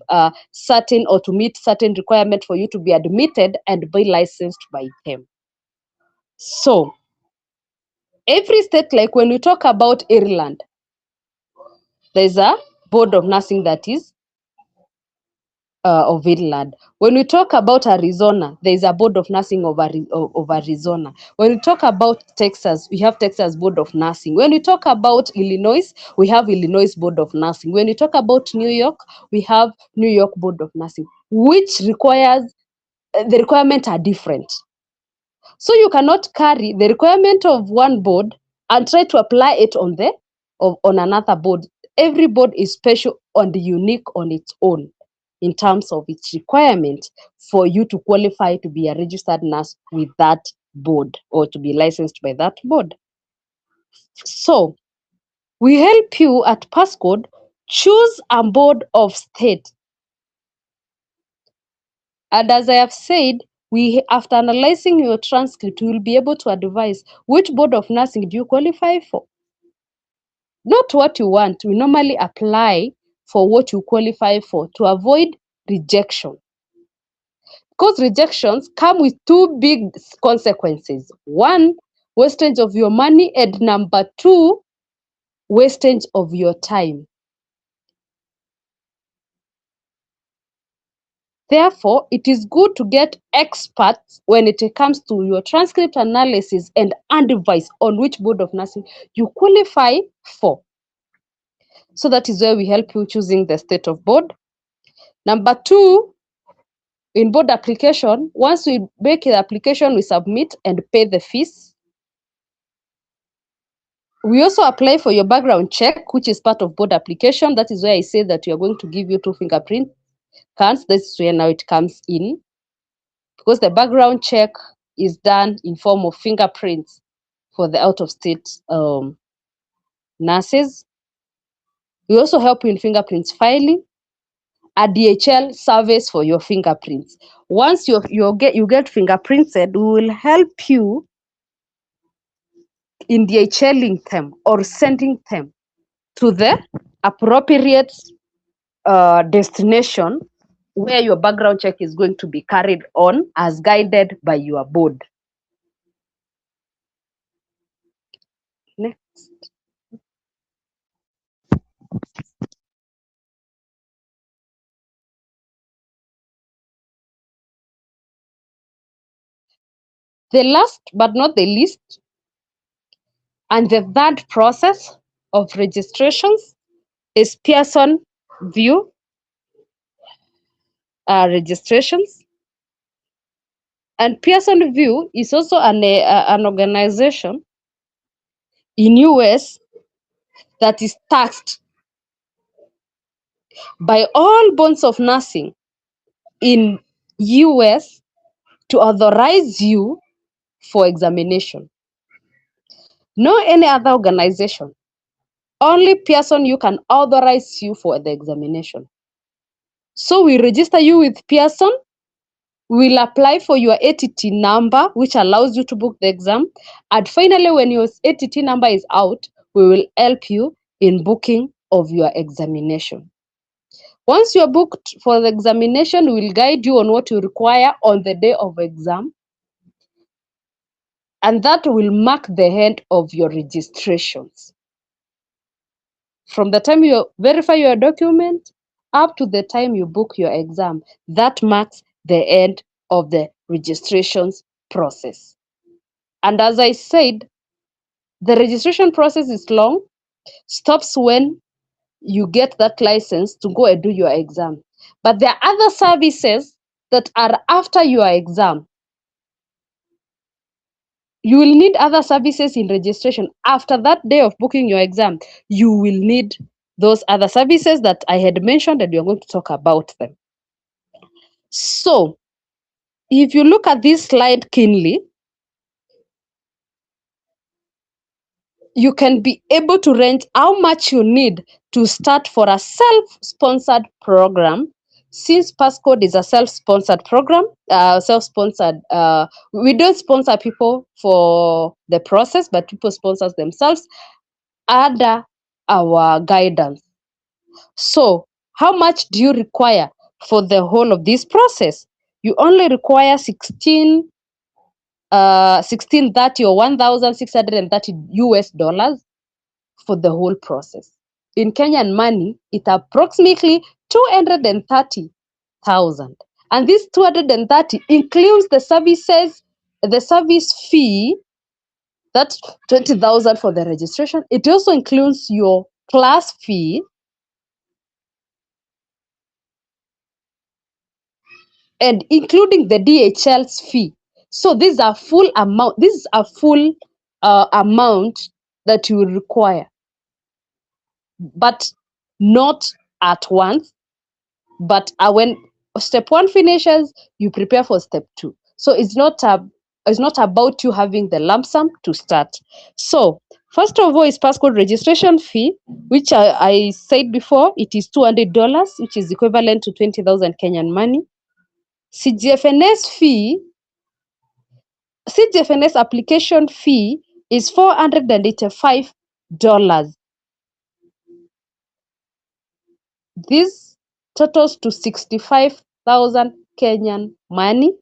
certain, or to meet certain requirement for you to be admitted and be licensed by them. So every state, like when we talk about Ireland, there's a board of nursing that is of Ireland. When we talk about Arizona, there is a board of nursing of Arizona. When we talk about Texas, we have Texas board of nursing. When we talk about Illinois, we have Illinois board of nursing. When we talk about New York, we have New York board of nursing, which requires, the requirements are different. So you cannot carry the requirement of one board and try to apply it on another board. Every board is special and unique on its own in terms of its requirement for you to qualify to be a registered nurse with that board, or to be licensed by that board. So we help you at Passcode choose a board of state. And as I have said, after analyzing your transcript, we will be able to advise which board of nursing do you qualify for. Not what you want. We normally apply for what you qualify for to avoid rejection. Because rejections come with two big consequences. One, wastage of your money, and number two, wastage of your time. Therefore, it is good to get experts when it comes to your transcript analysis and advice on which board of nursing you qualify for. So that is where we help you choosing the state of board. Number two, in board application, once we make the application, we submit and pay the fees. We also apply for your background check, which is part of board application. That is where I say that we are going to give you 2 fingerprint cards. That's where now it comes in, because the background check is done in form of fingerprints for the out-of-state nurses. We also help you in fingerprints filing, a DHL service for your fingerprints. Once you get fingerprinted, we will help you in DHLing them or sending them to the appropriate destination where your background check is going to be carried on as guided by your board. Next. The last but not the least, and the third process of registrations is Pearson VUE registrations. And Pearson VUE is also an organization in US that is tasked by all bonds of nursing in US to authorize you for examination. No any other organization. Only Pearson you can authorize you for the examination. So we register you with Pearson. We'll apply for your ATT number, which allows you to book the exam. And finally, when your ATT number is out, we will help you in booking of your examination. Once you're booked for the examination, we'll guide you on what you require on the day of exam. And that will mark the end of your registrations. From the time you verify your document up to the time you book your exam, that marks the end of the registrations process. And as I said, the registration process is long, stops when you get that license to go and do your exam. But there are other services that are after your exam. You will need other services in registration. After that day of booking your exam, you will need those other services that I had mentioned, and we're going to talk about them. So, if you look at this slide keenly, you can be able to range how much you need to start for a self-sponsored program. Since Passcode is a self-sponsored program, we don't sponsor people for the process, but people sponsor themselves under our guidance. So, how much do you require for the whole of this process? You only require 1630 or 1,630 US dollars for the whole process. In Kenyan money, it's approximately 230,000. And this 230 includes the service fee, that's 20,000 for the registration. It also includes your class fee, and including the DHL's fee. So these are full amount. This is a full amount that you will require, but not at once. But when step 1 finishes, you prepare for step 2. So it's not about you having the lump sum to start. So first of all is Passcode registration fee, which I said before, it is $200, which is equivalent to 20,000 Kenyan money. CGFNS application fee is $485. This totals to 65,000 Kenyan money.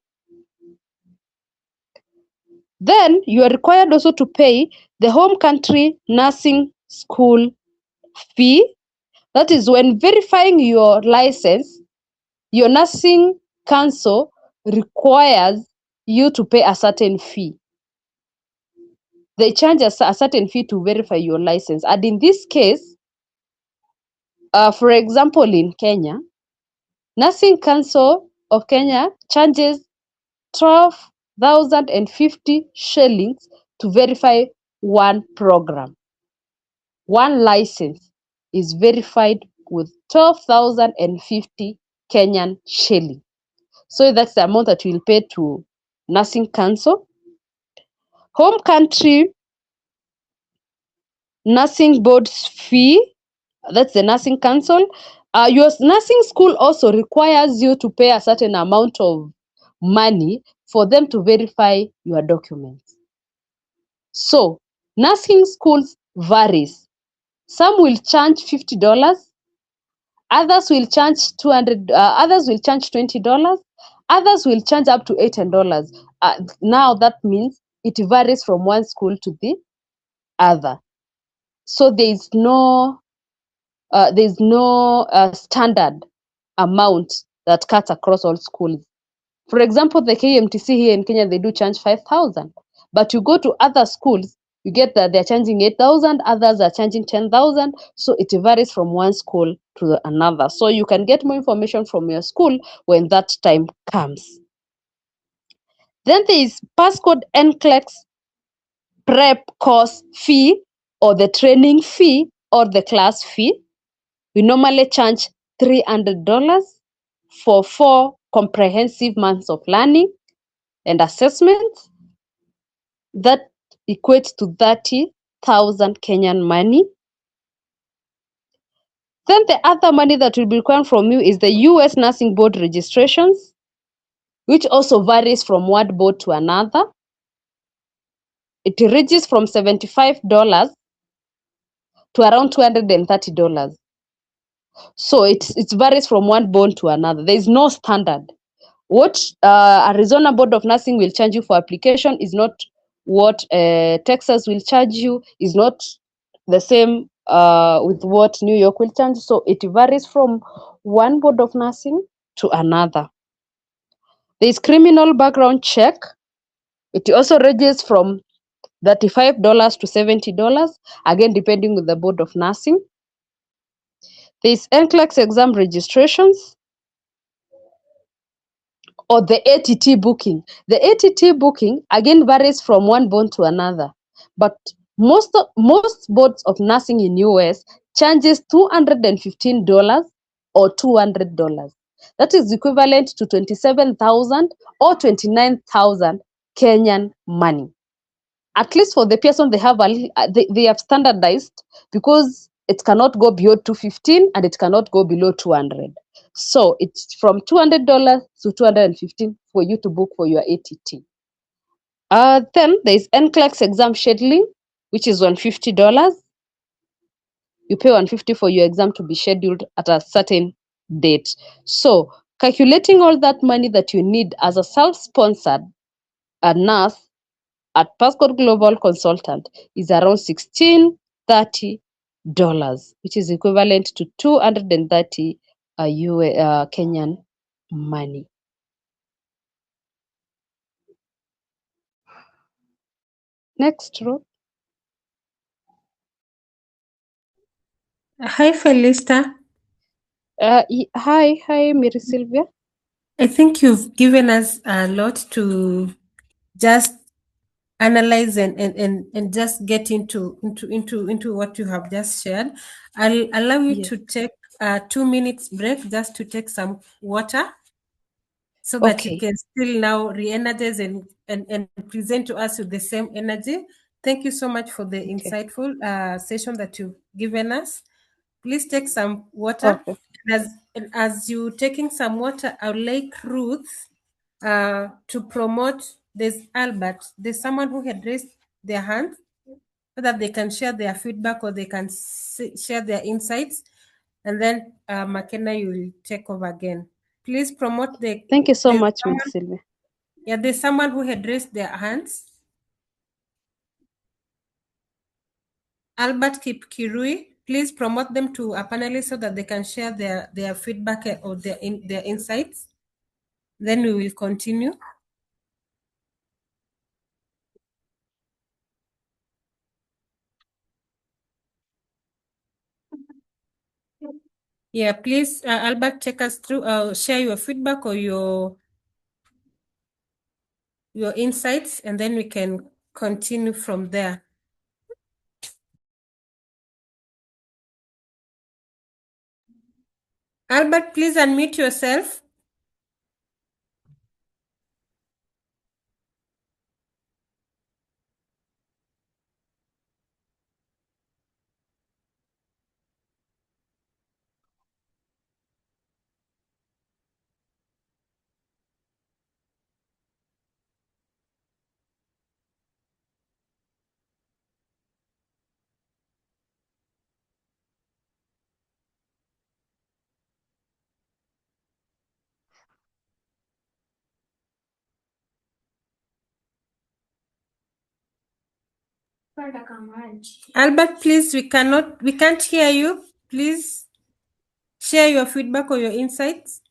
Then you are required also to pay the home country nursing school fee. That is when verifying your license, your nursing council requires you to pay a certain fee. They charge a certain fee to verify your license. And in this case, for example, in Kenya, Nursing Council of Kenya charges 12,050 shillings to verify one program. One license is verified with 12,050 Kenyan shillings. So that's the amount that you will pay to Nursing Council. Home country nursing board's fee, that's the Nursing Council. Your nursing school also requires you to pay a certain amount of money for them to verify your documents. So, nursing schools varies. Some will charge $50, Others will charge 200. Others will charge $20. Others will charge up to $18. Now that means it varies from one school to the other. So there's no standard amount that cuts across all schools. For example, the KMTC here in Kenya, they do charge 5,000. But you go to other schools, you get that they're charging 8,000, others are charging 10,000. So it varies from one school to another. So you can get more information from your school when that time comes. Then there is passcode NCLEX prep course fee, or the training fee, or the class fee. We normally charge $300 for 4 comprehensive months of learning and assessment. That equates to 30,000 Kenyan money. Then the other money that will be required from you is the US Nursing Board registrations, which also varies from one board to another. It ranges from $75 to around $230. So it varies from one board to another. There is no standard. What Arizona Board of Nursing will charge you for application is not what Texas will charge you, is not the same with what New York will charge. So it varies from one Board of Nursing to another. There is criminal background check. It also ranges from $35 to $70, again depending on the Board of Nursing. There is NCLEX exam registrations, or the ATT booking. The ATT booking again varies from one board to another, but most boards of nursing in US charges $215 or $200. That is equivalent to 27,000 or 29,000 Kenyan money. At least for the person, they have standardized, because it cannot go beyond 215 and it cannot go below 200. So it's from $200 to 215 for you to book for your ATT. Then there's NCLEX exam scheduling, which is $150. You pay $150 for your exam to be scheduled at a certain date. So calculating all that money that you need as a self-sponsored nurse at Passport Global Consultant is around $1630, which is equivalent to 230 Kenyan money. Next, Ruth. Hi, Felista. Hi, Mary Sylvia. I think you've given us a lot to just analyze and just get into what you have just shared. I'll allow you Yes. to take a 2 minutes break just to take some water, so that you Okay. can still now re-energize and present to us with the same energy. Thank you so much for the Okay. insightful session that you've given us. Please take some water. Okay. And as you taking some water, I would like Ruth to promote. There's Albert. There's someone who had raised their hand so that they can share their feedback, or they can share their insights. And then McKenna, you will take over again. Please promote Thank you so there's much, Mary someone, Sylvia. yeah, there's someone who had raised their hands. Albert Kipkirui, please promote them to a panelist so that they can share their feedback or their insights. Then we will continue. Yeah, please, Albert, take us through, share your feedback or your insights, and then we can continue from there. Albert, please unmute yourself. Albert, please, we can't hear you. Please share your feedback or your insights.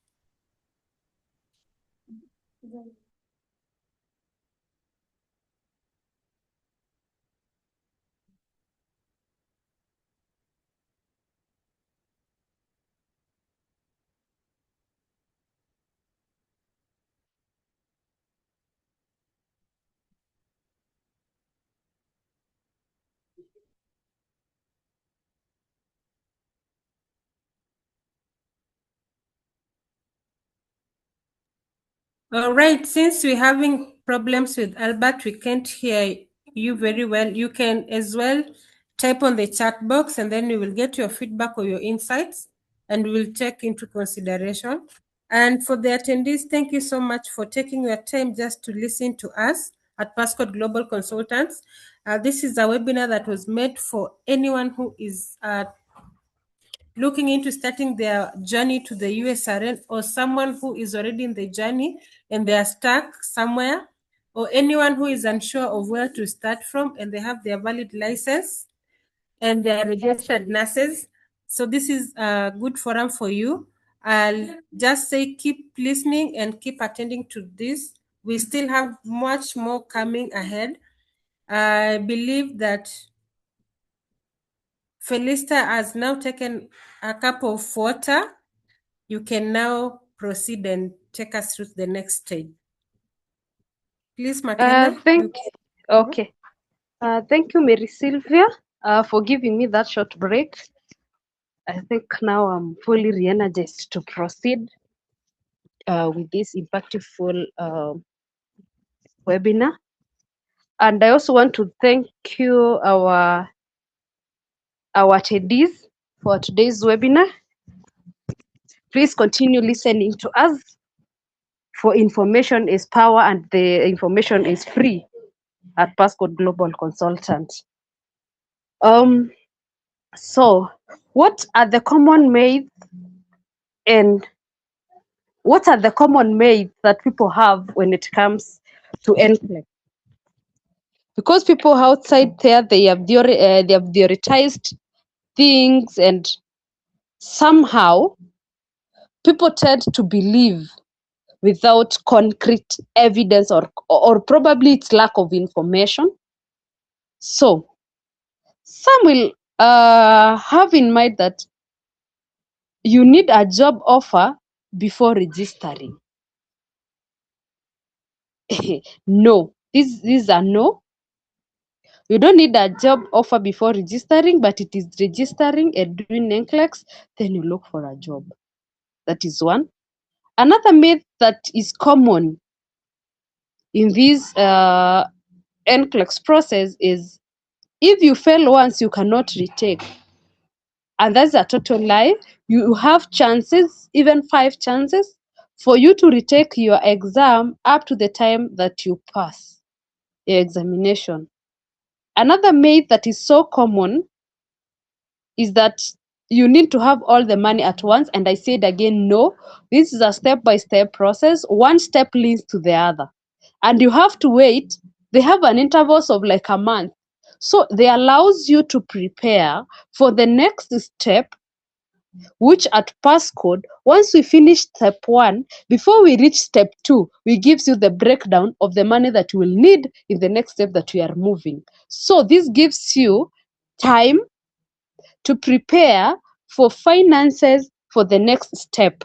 All right, since we're having problems with Albert, we can't hear you very well. You can as well type on the chat box and then we will get your feedback or your insights and we'll take into consideration. And for the attendees, thank you so much for taking your time just to listen to us at Passport Global Consultants. This is a webinar that was made for anyone who is looking into starting their journey to the USRN, or someone who is already in the journey and they are stuck somewhere, or anyone who is unsure of where to start from and they have their valid license and they are registered nurses. So this is a good forum for you. I'll just say keep listening and keep attending to this. We still have much more coming ahead. I believe that Felista has now taken a cup of water. You can now proceed and take us through the next stage. Please, Makena. Okay. Thank you, Mary Sylvia, for giving me that short break. I think now I'm fully re-energized to proceed with this impactful webinar. And I also want to thank you, our attendees, for today's webinar. Please continue listening to us, for information is power and the information is free at Passport Global Consultant. So what are the common myths and what are the common myths that people have when it comes to NCLEX? Because people outside there, they have theoretized things, and somehow people tend to believe without concrete evidence, or probably it's lack of information. So some will have in mind that you need a job offer before registering. No, these are no. You don't need a job offer before registering, but it is registering and doing NCLEX, then you look for a job. That is one. Another myth that is common in this NCLEX process is if you fail once, you cannot retake. And that's a total lie. You have chances, even 5 chances, for you to retake your exam up to the time that you pass your examination. Another myth that is so common is that you need to have all the money at once. And I said again, no, this is a step-by-step process. One step leads to the other. And you have to wait. They have an intervals of like a month. So they allows you to prepare for the next step, which at Passcode, once we finish step 1, before we reach step 2, we gives you the breakdown of the money that you will need in the next step that we are moving. So this gives you time to prepare for finances for the next step.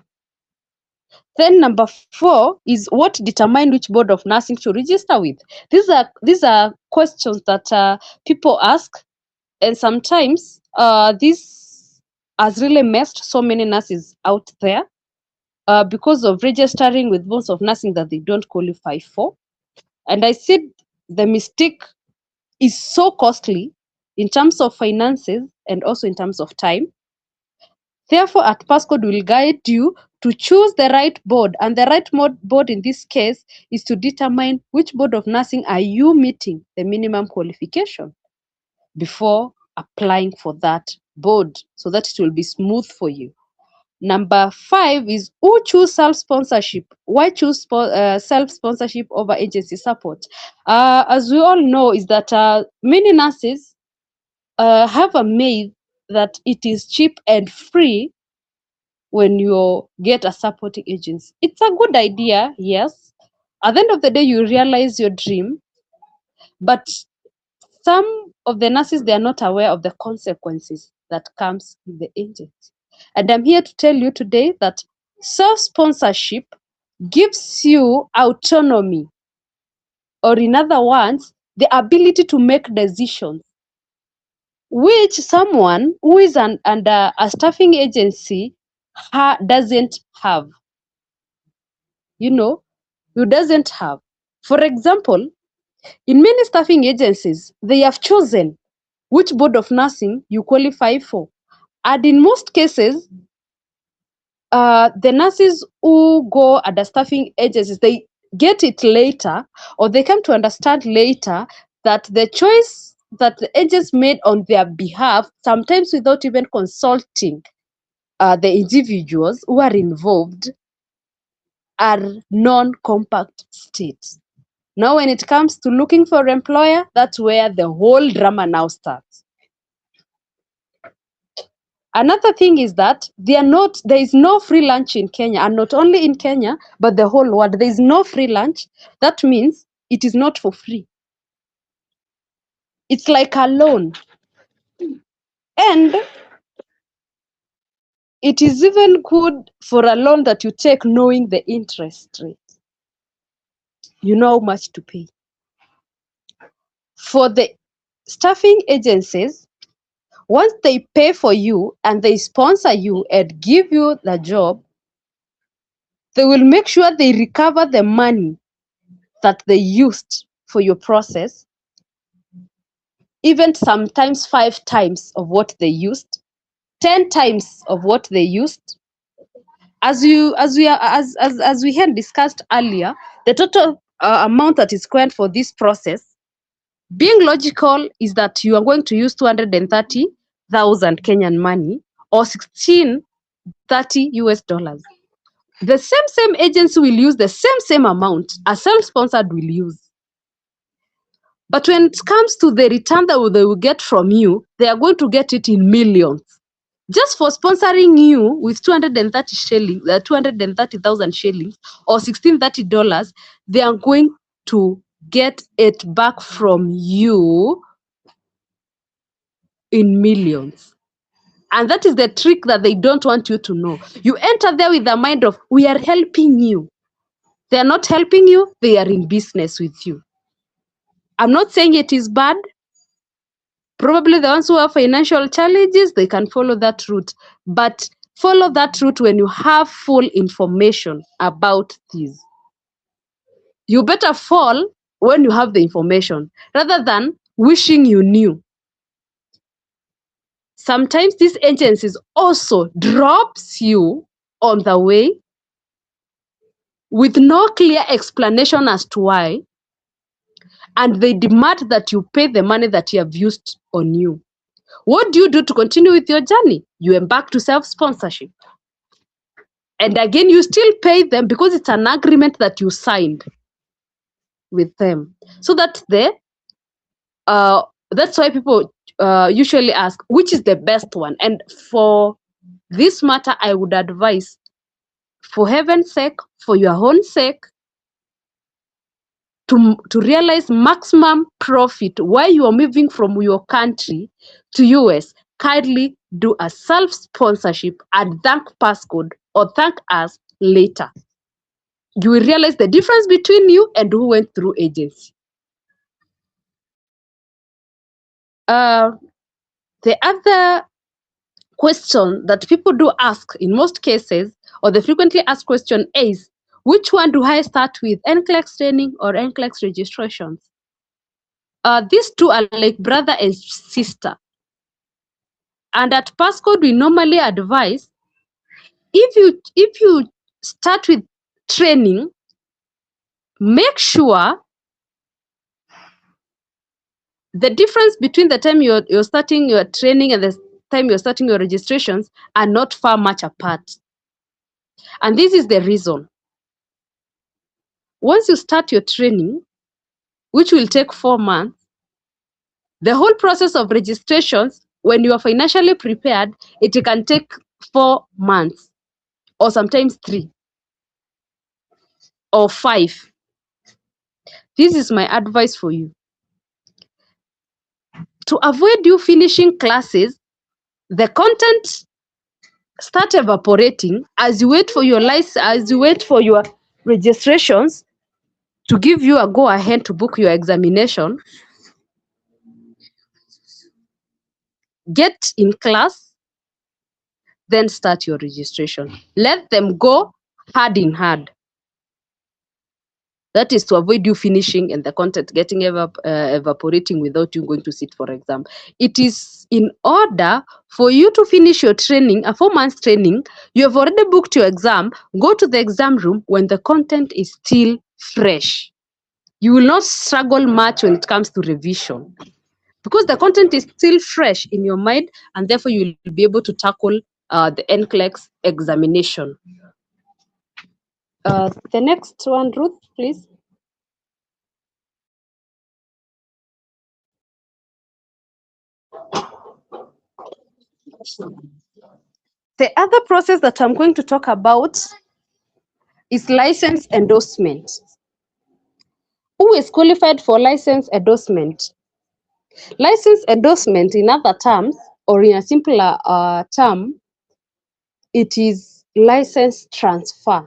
Then number 4 is what determine which board of nursing to register with. These are questions that people ask, and sometimes this has really messed so many nurses out there because of registering with boards of nursing that they don't qualify for. And I said the mistake is so costly in terms of finances and also in terms of time. Therefore, at Passcode will guide you to choose the right board, and the right board in this case is to determine which board of nursing are you meeting the minimum qualification before applying for that board, so that it will be smooth for you. Number 5 is who choose self-sponsorship. Why choose self-sponsorship over agency support? As we all know, is that many nurses have a myth that it is cheap and free when you get a supporting agency. It's a good idea, yes. At the end of the day, you realize your dream, but some of the nurses, they are not aware of the consequences that comes with the agency. And I'm here to tell you today that self-sponsorship gives you autonomy, or in other words, the ability to make decisions, which someone who is under a staffing agency doesn't have. You doesn't have. For example, in many staffing agencies, they have chosen which board of nursing you qualify for. And in most cases, the nurses who go under staffing agencies, they get it later, or they come to understand later that the choice that the agents made on their behalf, sometimes without even consulting the individuals who are involved, are non-compact states. Now, when it comes to looking for an employer, that's where the whole drama now starts. Another thing is that there is no free lunch in Kenya, and not only in Kenya, but the whole world. There is no free lunch. That means it is not for free. It's like a loan. And it is even good for a loan that you take knowing the interest rate. You know how much to pay. For the staffing agencies, once they pay for you and they sponsor you and give you the job, they will make sure they recover the money that they used for your process, even sometimes 5 times of what they used, 10 times of what they used. As we had discussed earlier, the total amount that is spent for this process, being logical, is that you are going to use 230,000 Kenyan money, or 1630 US dollars. The same agency will use the same amount a self-sponsored will use. But when it comes to the return that they will get from you, they are going to get it in millions. Just for sponsoring you with 230,000 shillings or $1630, they are going to get it back from you in millions. And that is the trick that they don't want you to know. You enter there with the mind of, we are helping you. They are not helping you, they are in business with you. I'm not saying it is bad. Probably the ones who have financial challenges, they can follow that route. But follow that route when you have full information about this. You better fall when you have the information, rather than wishing you knew. Sometimes these agencies also drops you on the way with no clear explanation as to why, and they demand that you pay the money that you have used on you. What do you do to continue with your journey? You embark to self-sponsorship. And again, you still pay them because it's an agreement that you signed with them. So that's why people usually ask, which is the best one? And for this matter, I would advise, for heaven's sake, for your own sake, to realize maximum profit while you are moving from your country to US, kindly do a self-sponsorship and thank Passcode or thank us later. You will realize the difference between you and who went through agency. The other question that people do ask in most cases, or the frequently asked question, is, which one do I start with, NCLEX training or NCLEX registrations? These two are like brother and sister. And at Passcode, we normally advise, if you start with training, make sure the difference between the time you're starting your training and the time you're starting your registrations are not far much apart. And this is the reason. Once you start your training, which will take 4 months, the whole process of registrations, when you are financially prepared, it can take 4 months or sometimes 3 or 5. This is my advice for you. To avoid you finishing classes, the content start evaporating as you wait for your license, as you wait for your registrations to give you a go ahead to book your examination. Get in class, then start your registration. Let them go hand in hand. That is to avoid you finishing and the content getting evaporating without you going to sit for exam. It is in order for you to finish your training, a 4 months training. You have already booked your exam. Go to the exam room when the content is still fresh. You will not struggle much when it comes to revision because the content is still fresh in your mind, and therefore you will be able to tackle the NCLEX examination. The next one, Ruth, please. The other process that I'm going to talk about is license endorsement. Who is qualified for license endorsement? License endorsement, in other terms, or in a simpler term, it is license transfer.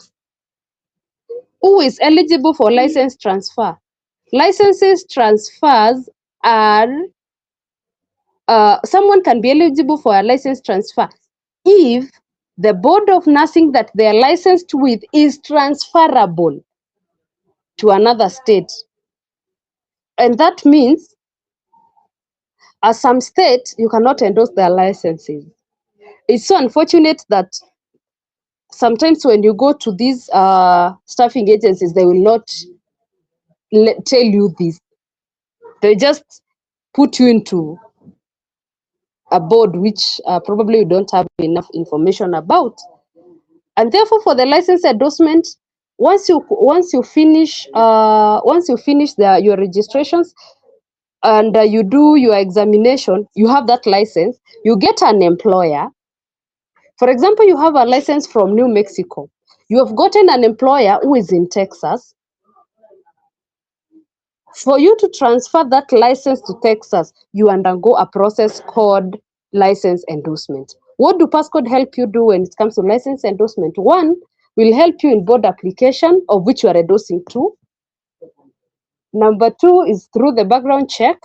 Who is eligible for license transfer? Licenses transfers are, someone can be eligible for a license transfer if the board of nursing that they are licensed with is transferable to another state. And that means, as some states, you cannot endorse their licenses. It's so unfortunate that sometimes when you go to these staffing agencies, they will not tell you this. They just put you into a board which probably you don't have enough information about. And therefore, for the license endorsement, once you finish your registrations and you do your examination, you have that license, you get an employer. For example, you have a license from New Mexico. You have gotten an employer who is in Texas. For you to transfer that license to Texas, you undergo a process called license endorsement. What do Passcode help you do when it comes to license endorsement? One, will help you in board application of which you are endorsing to. Number two is through the background check.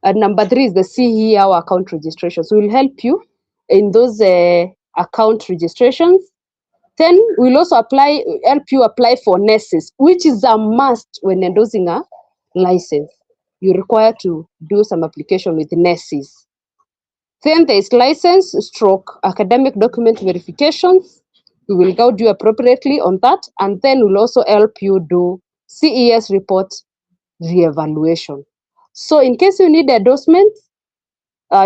And number three is the CER account registration. So we'll help you in those account registrations. Then we'll also help you apply for nurses, which is a must when endorsing a license. You're required to do some application with nurses. Then there is license stroke academic document verifications. We will guide you appropriately on that, and then we'll also help you do CES report reevaluation. So in case you need endorsement,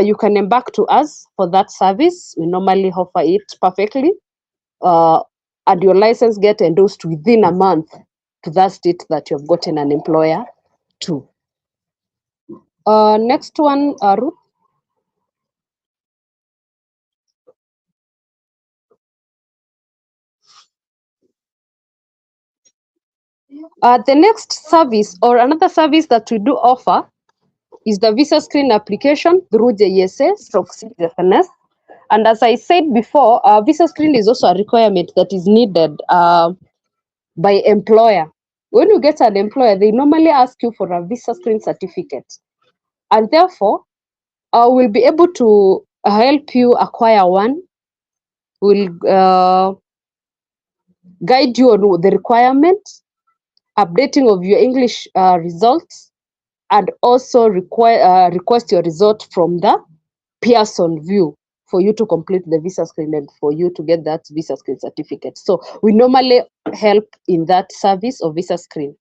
you can embark to us for that service. We normally offer it perfectly. And your license get endorsed within a month to that state that you have gotten an employer to. Next one, Ruth. The next service or another service that we do offer is the visa screen application through JSA/CFNS. And as I said before, visa screen is also a requirement that is needed by employer. When you get an employer, they normally ask you for a visa screen certificate. And therefore, we'll be able to help you acquire one. We'll guide you on the requirements, updating of your English results, and also request your result from the Pearson view for you to complete the visa screen and for you to get that visa screen certificate. So we normally help in that service of visa screen.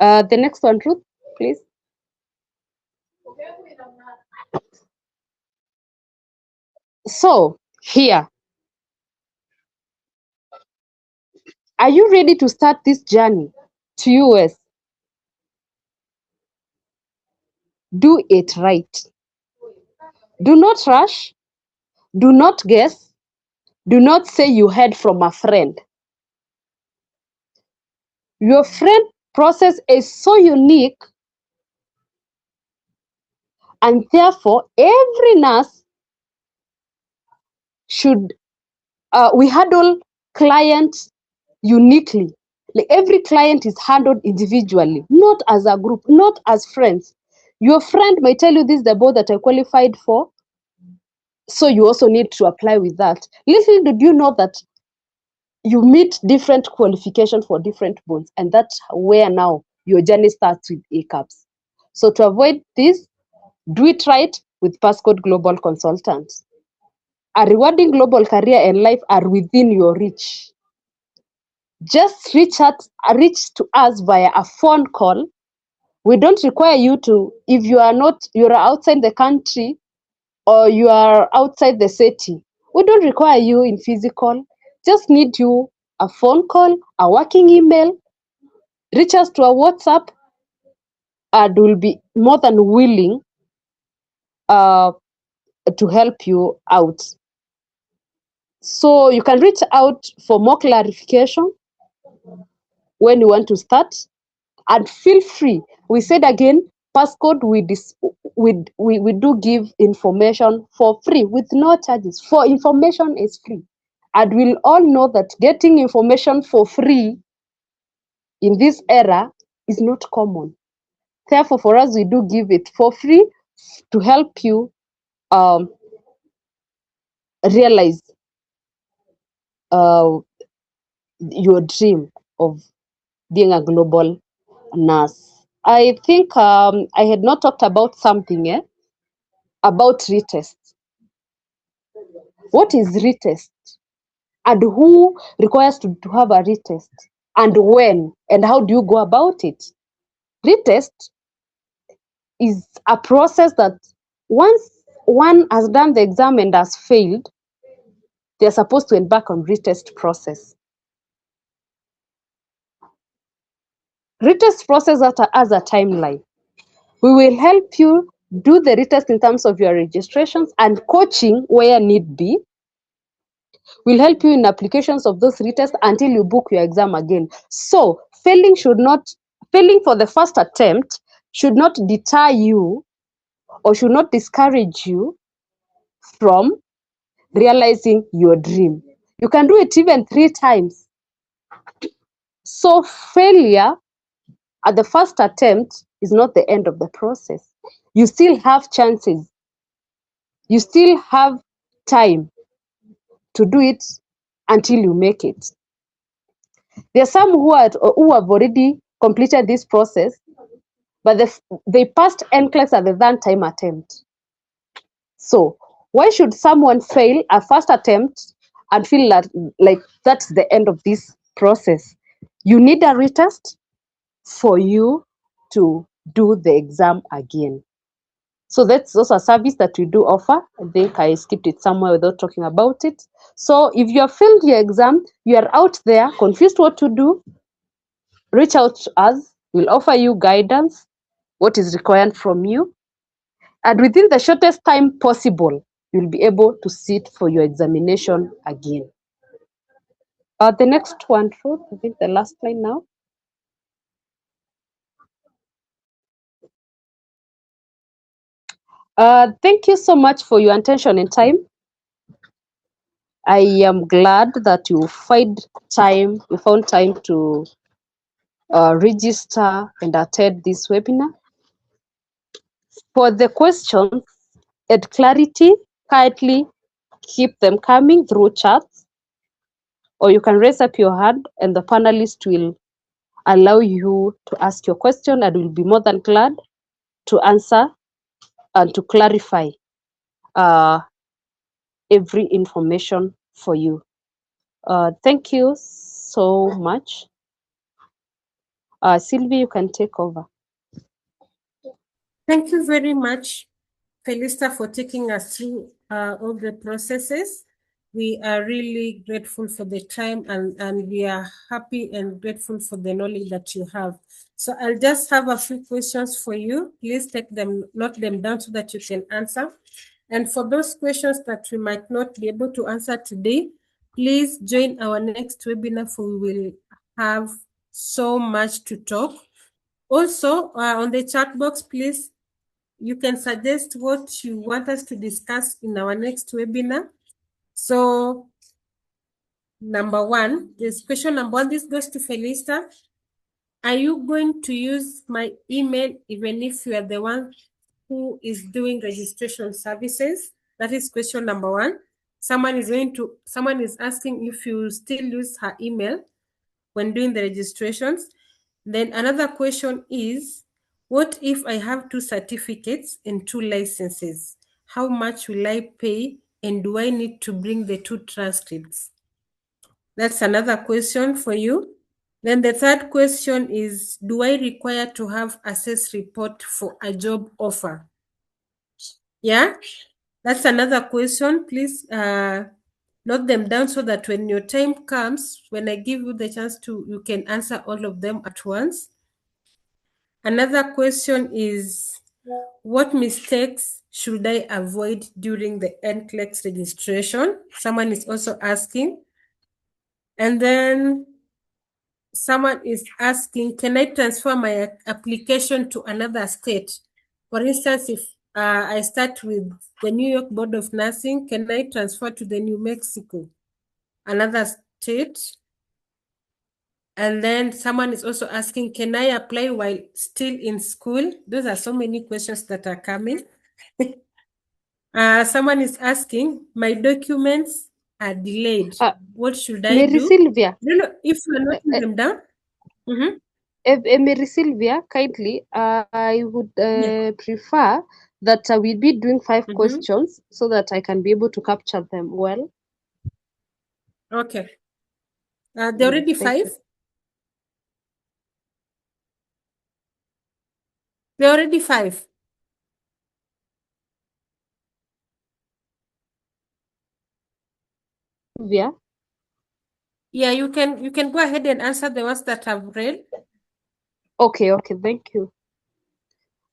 The next one, Ruth, please. So here, Are you ready to start this journey to US? Do it right. Do not rush. Do not guess. Do not say you heard from a friend. Your friend process is so unique, and therefore every nurse should we handle clients uniquely. Like every client is handled individually, not as a group, not as friends. Your friend may tell you this is the board that I qualified for, so you also need to apply with that. Little did you know that you meet different qualifications for different boards, and that's where now your journey starts with ACAPS. So to avoid this, do it right with Passcode Global Consultants. A rewarding global career and life are within your reach. Just reach to us via a phone call. We don't require you to, if you're outside the country or you are outside the city, we don't require you in physical. Just need you a phone call, a working email, reach us to our WhatsApp, and we'll be more than willing to help you out. So you can reach out for more clarification when you want to start, and feel free. We said again, Passcode, we do give information for free with no charges. For information is free. And we'll all know that getting information for free in this era is not common. Therefore, for us, we do give it for free to help you realize your dream of being a global nurse. I think I had not talked about something about retest. What is retest? And who requires to have a retest? And when? And how do you go about it? Retest is a process that once one has done the exam and has failed, they're supposed to embark on retest process. Retest process has a timeline. We will help you do the retest in terms of your registrations and coaching where need be. We'll help you in applications of those retests until you book your exam again. So failing for the first attempt should not deter you or should not discourage you from realizing your dream. You can do it even 3 times. So failure at the first attempt is not the end of the process. You still have chances. You still have time to do it until you make it. There are some who have already completed this process, but they passed NCLEX at the third time attempt. So why should someone fail a first attempt and feel that like that's the end of this process? You need a retest for you to do the exam again. So that's also a service that we do offer. I think I skipped it somewhere without talking about it. So if you have failed your exam, you are out there, confused what to do, reach out to us. We'll offer you guidance, what is required from you. And within the shortest time possible, you'll be able to sit for your examination again. The next one, Ruth, I think the last line now. Thank you so much for your attention and time. I am glad that you found time to register and attend this webinar. For the questions and clarity, kindly keep them coming through chats, or you can raise up your hand and the panelist will allow you to ask your question, and we'll be more than glad to answer and to clarify every information for you. Thank you so much. Sylvie, you can take over. Thank you very much, Felista, for taking us through all the processes. We are really grateful for the time and we are happy and grateful for the knowledge that you have. So I'll just have a few questions for you. Please take them, note them down so that you can answer. And for those questions that we might not be able to answer today, please join our next webinar, for we will have so much to talk. Also, on the chat box, please, you can suggest what you want us to discuss in our next webinar. So, number one, this question number one, this goes to Felista. Are you going to use my email even if you are the one who is doing registration services? That is question number one. Someone is asking if you still use her email when doing the registrations. Then another question is, what if I have 2 certificates and 2 licenses? How much will I pay, and do I need to bring the 2 transcripts? That's another question for you. Then the third question is, do I require to have access report for a job offer? Yeah, that's another question. Please note them down so that when your time comes, when I give you the chance to, you can answer all of them at once. Another question is, what mistakes should I avoid during the NCLEX registration? Someone is also asking. And then someone is asking, can I transfer my application to another state? For instance, if I start with the New York Board of Nursing, can I transfer to the New Mexico, another state? And then someone is also asking, can I apply while still in school? Those are so many questions that are coming. Someone is asking, my documents are delayed. What should I Mary do? Sylvia, You know, if you are noting them down. Mary Sylvia, kindly, I would Yeah. prefer that we be doing 5 Mhm. questions so that I can be able to capture them well. Okay. They're Yes, already thank 5? you. They're already 5. Sylvia, Yeah, you can go ahead and answer the ones that I've read. okay, thank you.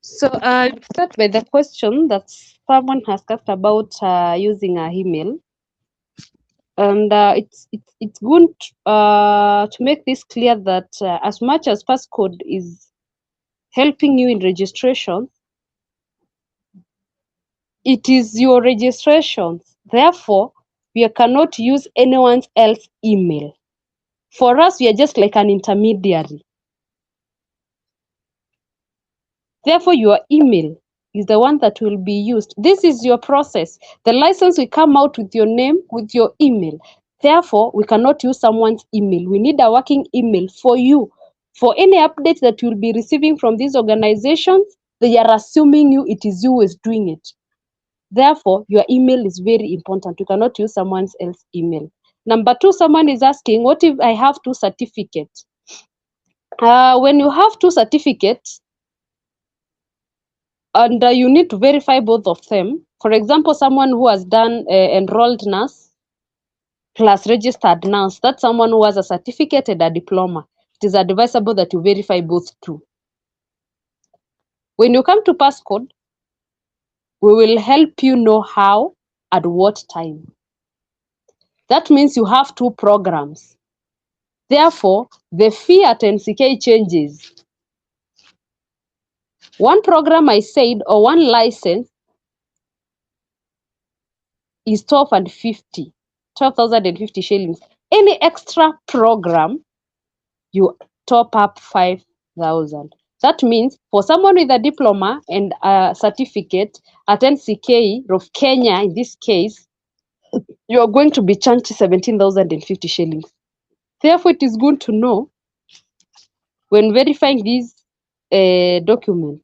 So I'll start by the question that someone has asked about using an email. And it's good to make this clear that as much as passcode is helping you in registration, it is your registrations. Therefore, we cannot use anyone else's email. For us, we are just like an intermediary. Therefore, your email is the one that will be used. This is your process. The license will come out with your name, with your email. Therefore, we cannot use someone's email. We need a working email for you. For any updates that you'll be receiving from these organizations, they are assuming you it is you who is doing it. Therefore, your email is very important. You cannot use someone else's email. Number 2, someone is asking, what if I have 2 certificates? When you have 2 certificates, and you need to verify both of them. For example, someone who has done enrolled nurse plus registered nurse, that's someone who has a certificate and a diploma. It is advisable that you verify both too. When you come to passcode, we will help you know how, at what time. That means you have 2 programs. Therefore, the fee at NCK changes. One program I said, or one license, is 12,050 shillings. Any extra program, you top up 5,000. That means for someone with a diploma and a certificate at NCK of Kenya, in this case, you are going to be charged 17,050 shillings. Therefore, it is good to know when verifying these documents.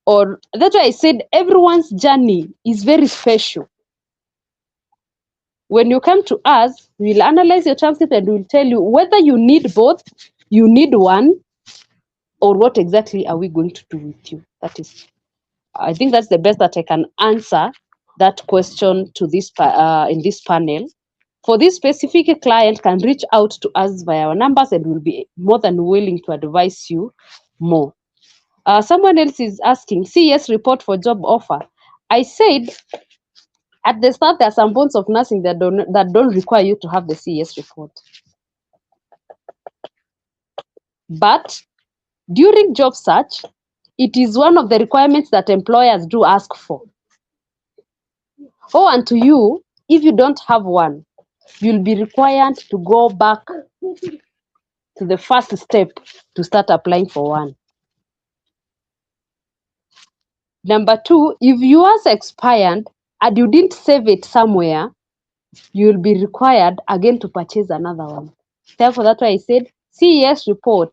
Or that's why I said everyone's journey is very special. When you come to us, we'll analyze your transcript and we'll tell you whether you need both, you need one, or what exactly are we going to do with you. That is, I think that's the best that I can answer that question to this in this panel. For this specific client can reach out to us via our numbers and we'll be more than willing to advise you more. Someone else is asking, CES report for job offer. I said at the start there are some bonds of nursing that don't require you to have the CES report. But during job search, it is one of the requirements that employers do ask for. Oh, and to you, if you don't have one, you'll be required to go back to the first step to start applying for one. Number two, if yours expired and you didn't save it somewhere, you'll be required again to purchase another one. Therefore, that's why I said CES report,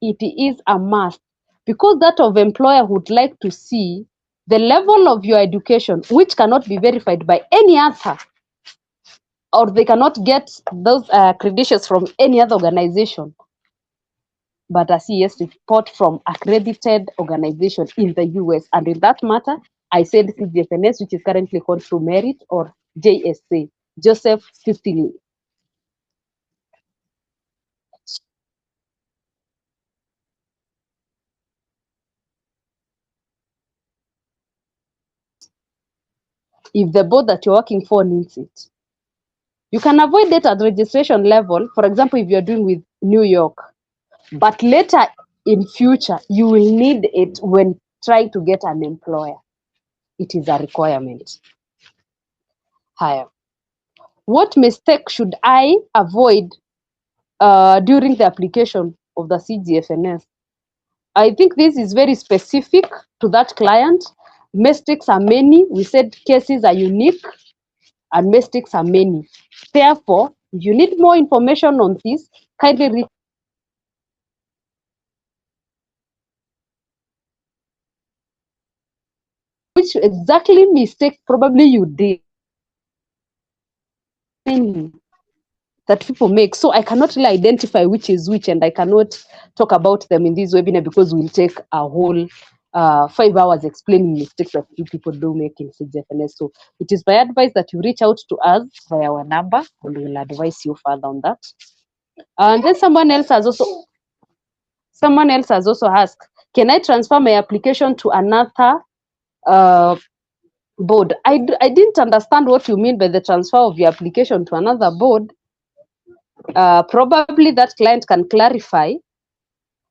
it is a must, because that of employer would like to see the level of your education, which cannot be verified by any other, or they cannot get those credentials from any other organization, but a CES report from accredited organization in the US. And in that matter, I said CGFNS, which is currently called through Merit, or JSA, Joseph Cicely. If the board that you're working for needs it. You can avoid it at registration level, for example, if you're doing with New York, but later in future, you will need it when trying to get an employer. It is a requirement. Higher. What mistake should I avoid during the application of the CGFNS? I think this is very specific to that client. Mistakes are many. We said cases are unique and mistakes are many. Therefore, if you need more information on this, kindly reach which exactly mistake probably you did that people make. So I cannot really identify which is which, and I cannot talk about them in this webinar because we'll take a whole 5 hours explaining mistakes that you people do make in CGFNS. So it is my advice that you reach out to us via our number and we'll advise you further on that. And then someone else has also asked, can I transfer my application to another board? I didn't understand what you mean by the transfer of your application to another board. Probably that client can clarify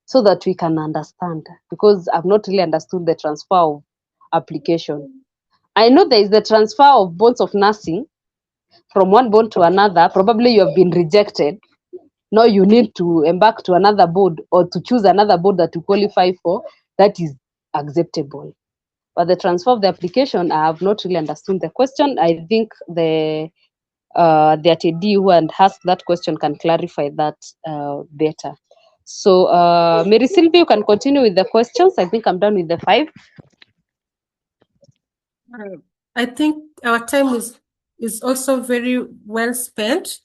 so that we can understand, because I've not really understood the transfer of application. I know there is the transfer of bonds of nursing from one board to another. Probably you have been rejected. Now you need to embark to another board or to choose another board that you qualify for. That is acceptable. But the transfer of the application, I have not really understood the question. I think the attendee who had asked that question can clarify that better. So, Mary Sylvia, you can continue with the questions. I think I'm done with the 5. I think our time is also very well spent.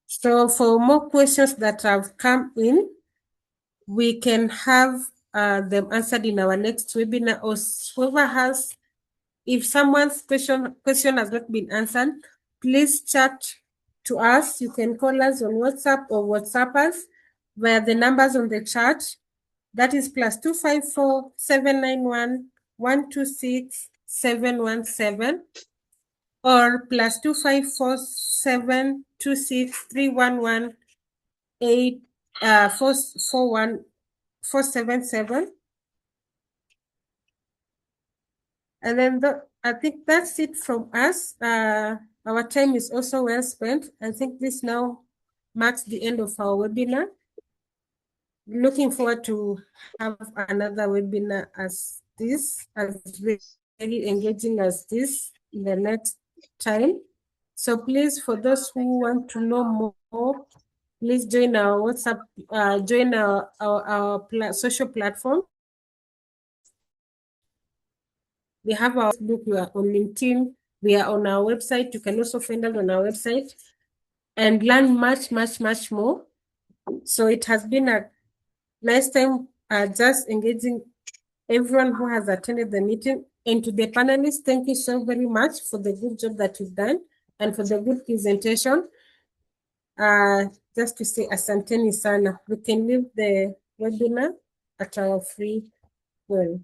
So for more questions that have come in, we can have them answered in our next webinar, or whoever has, if someone's question has not been answered, please chat to us. You can call us on WhatsApp or WhatsApp us via the numbers on the chat. That is +254 791 126 717 or +254 726 311 477. And then I think that's it from us. Our time is also well spent. I think this now marks the end of our webinar. Looking forward to have another webinar as this, as very engaging as this in the next time. So please, for those who want to know more, please join our WhatsApp, join our social platform. We have our Facebook, we are on LinkedIn, we are on our website. You can also find us on our website and learn much, much, much more. So it has been a nice time just engaging everyone who has attended the meeting. And to the panelists, thank you so very much for the good job that you've done and for the good presentation. Just to say asanteni sana. We can leave the webinar at our free will.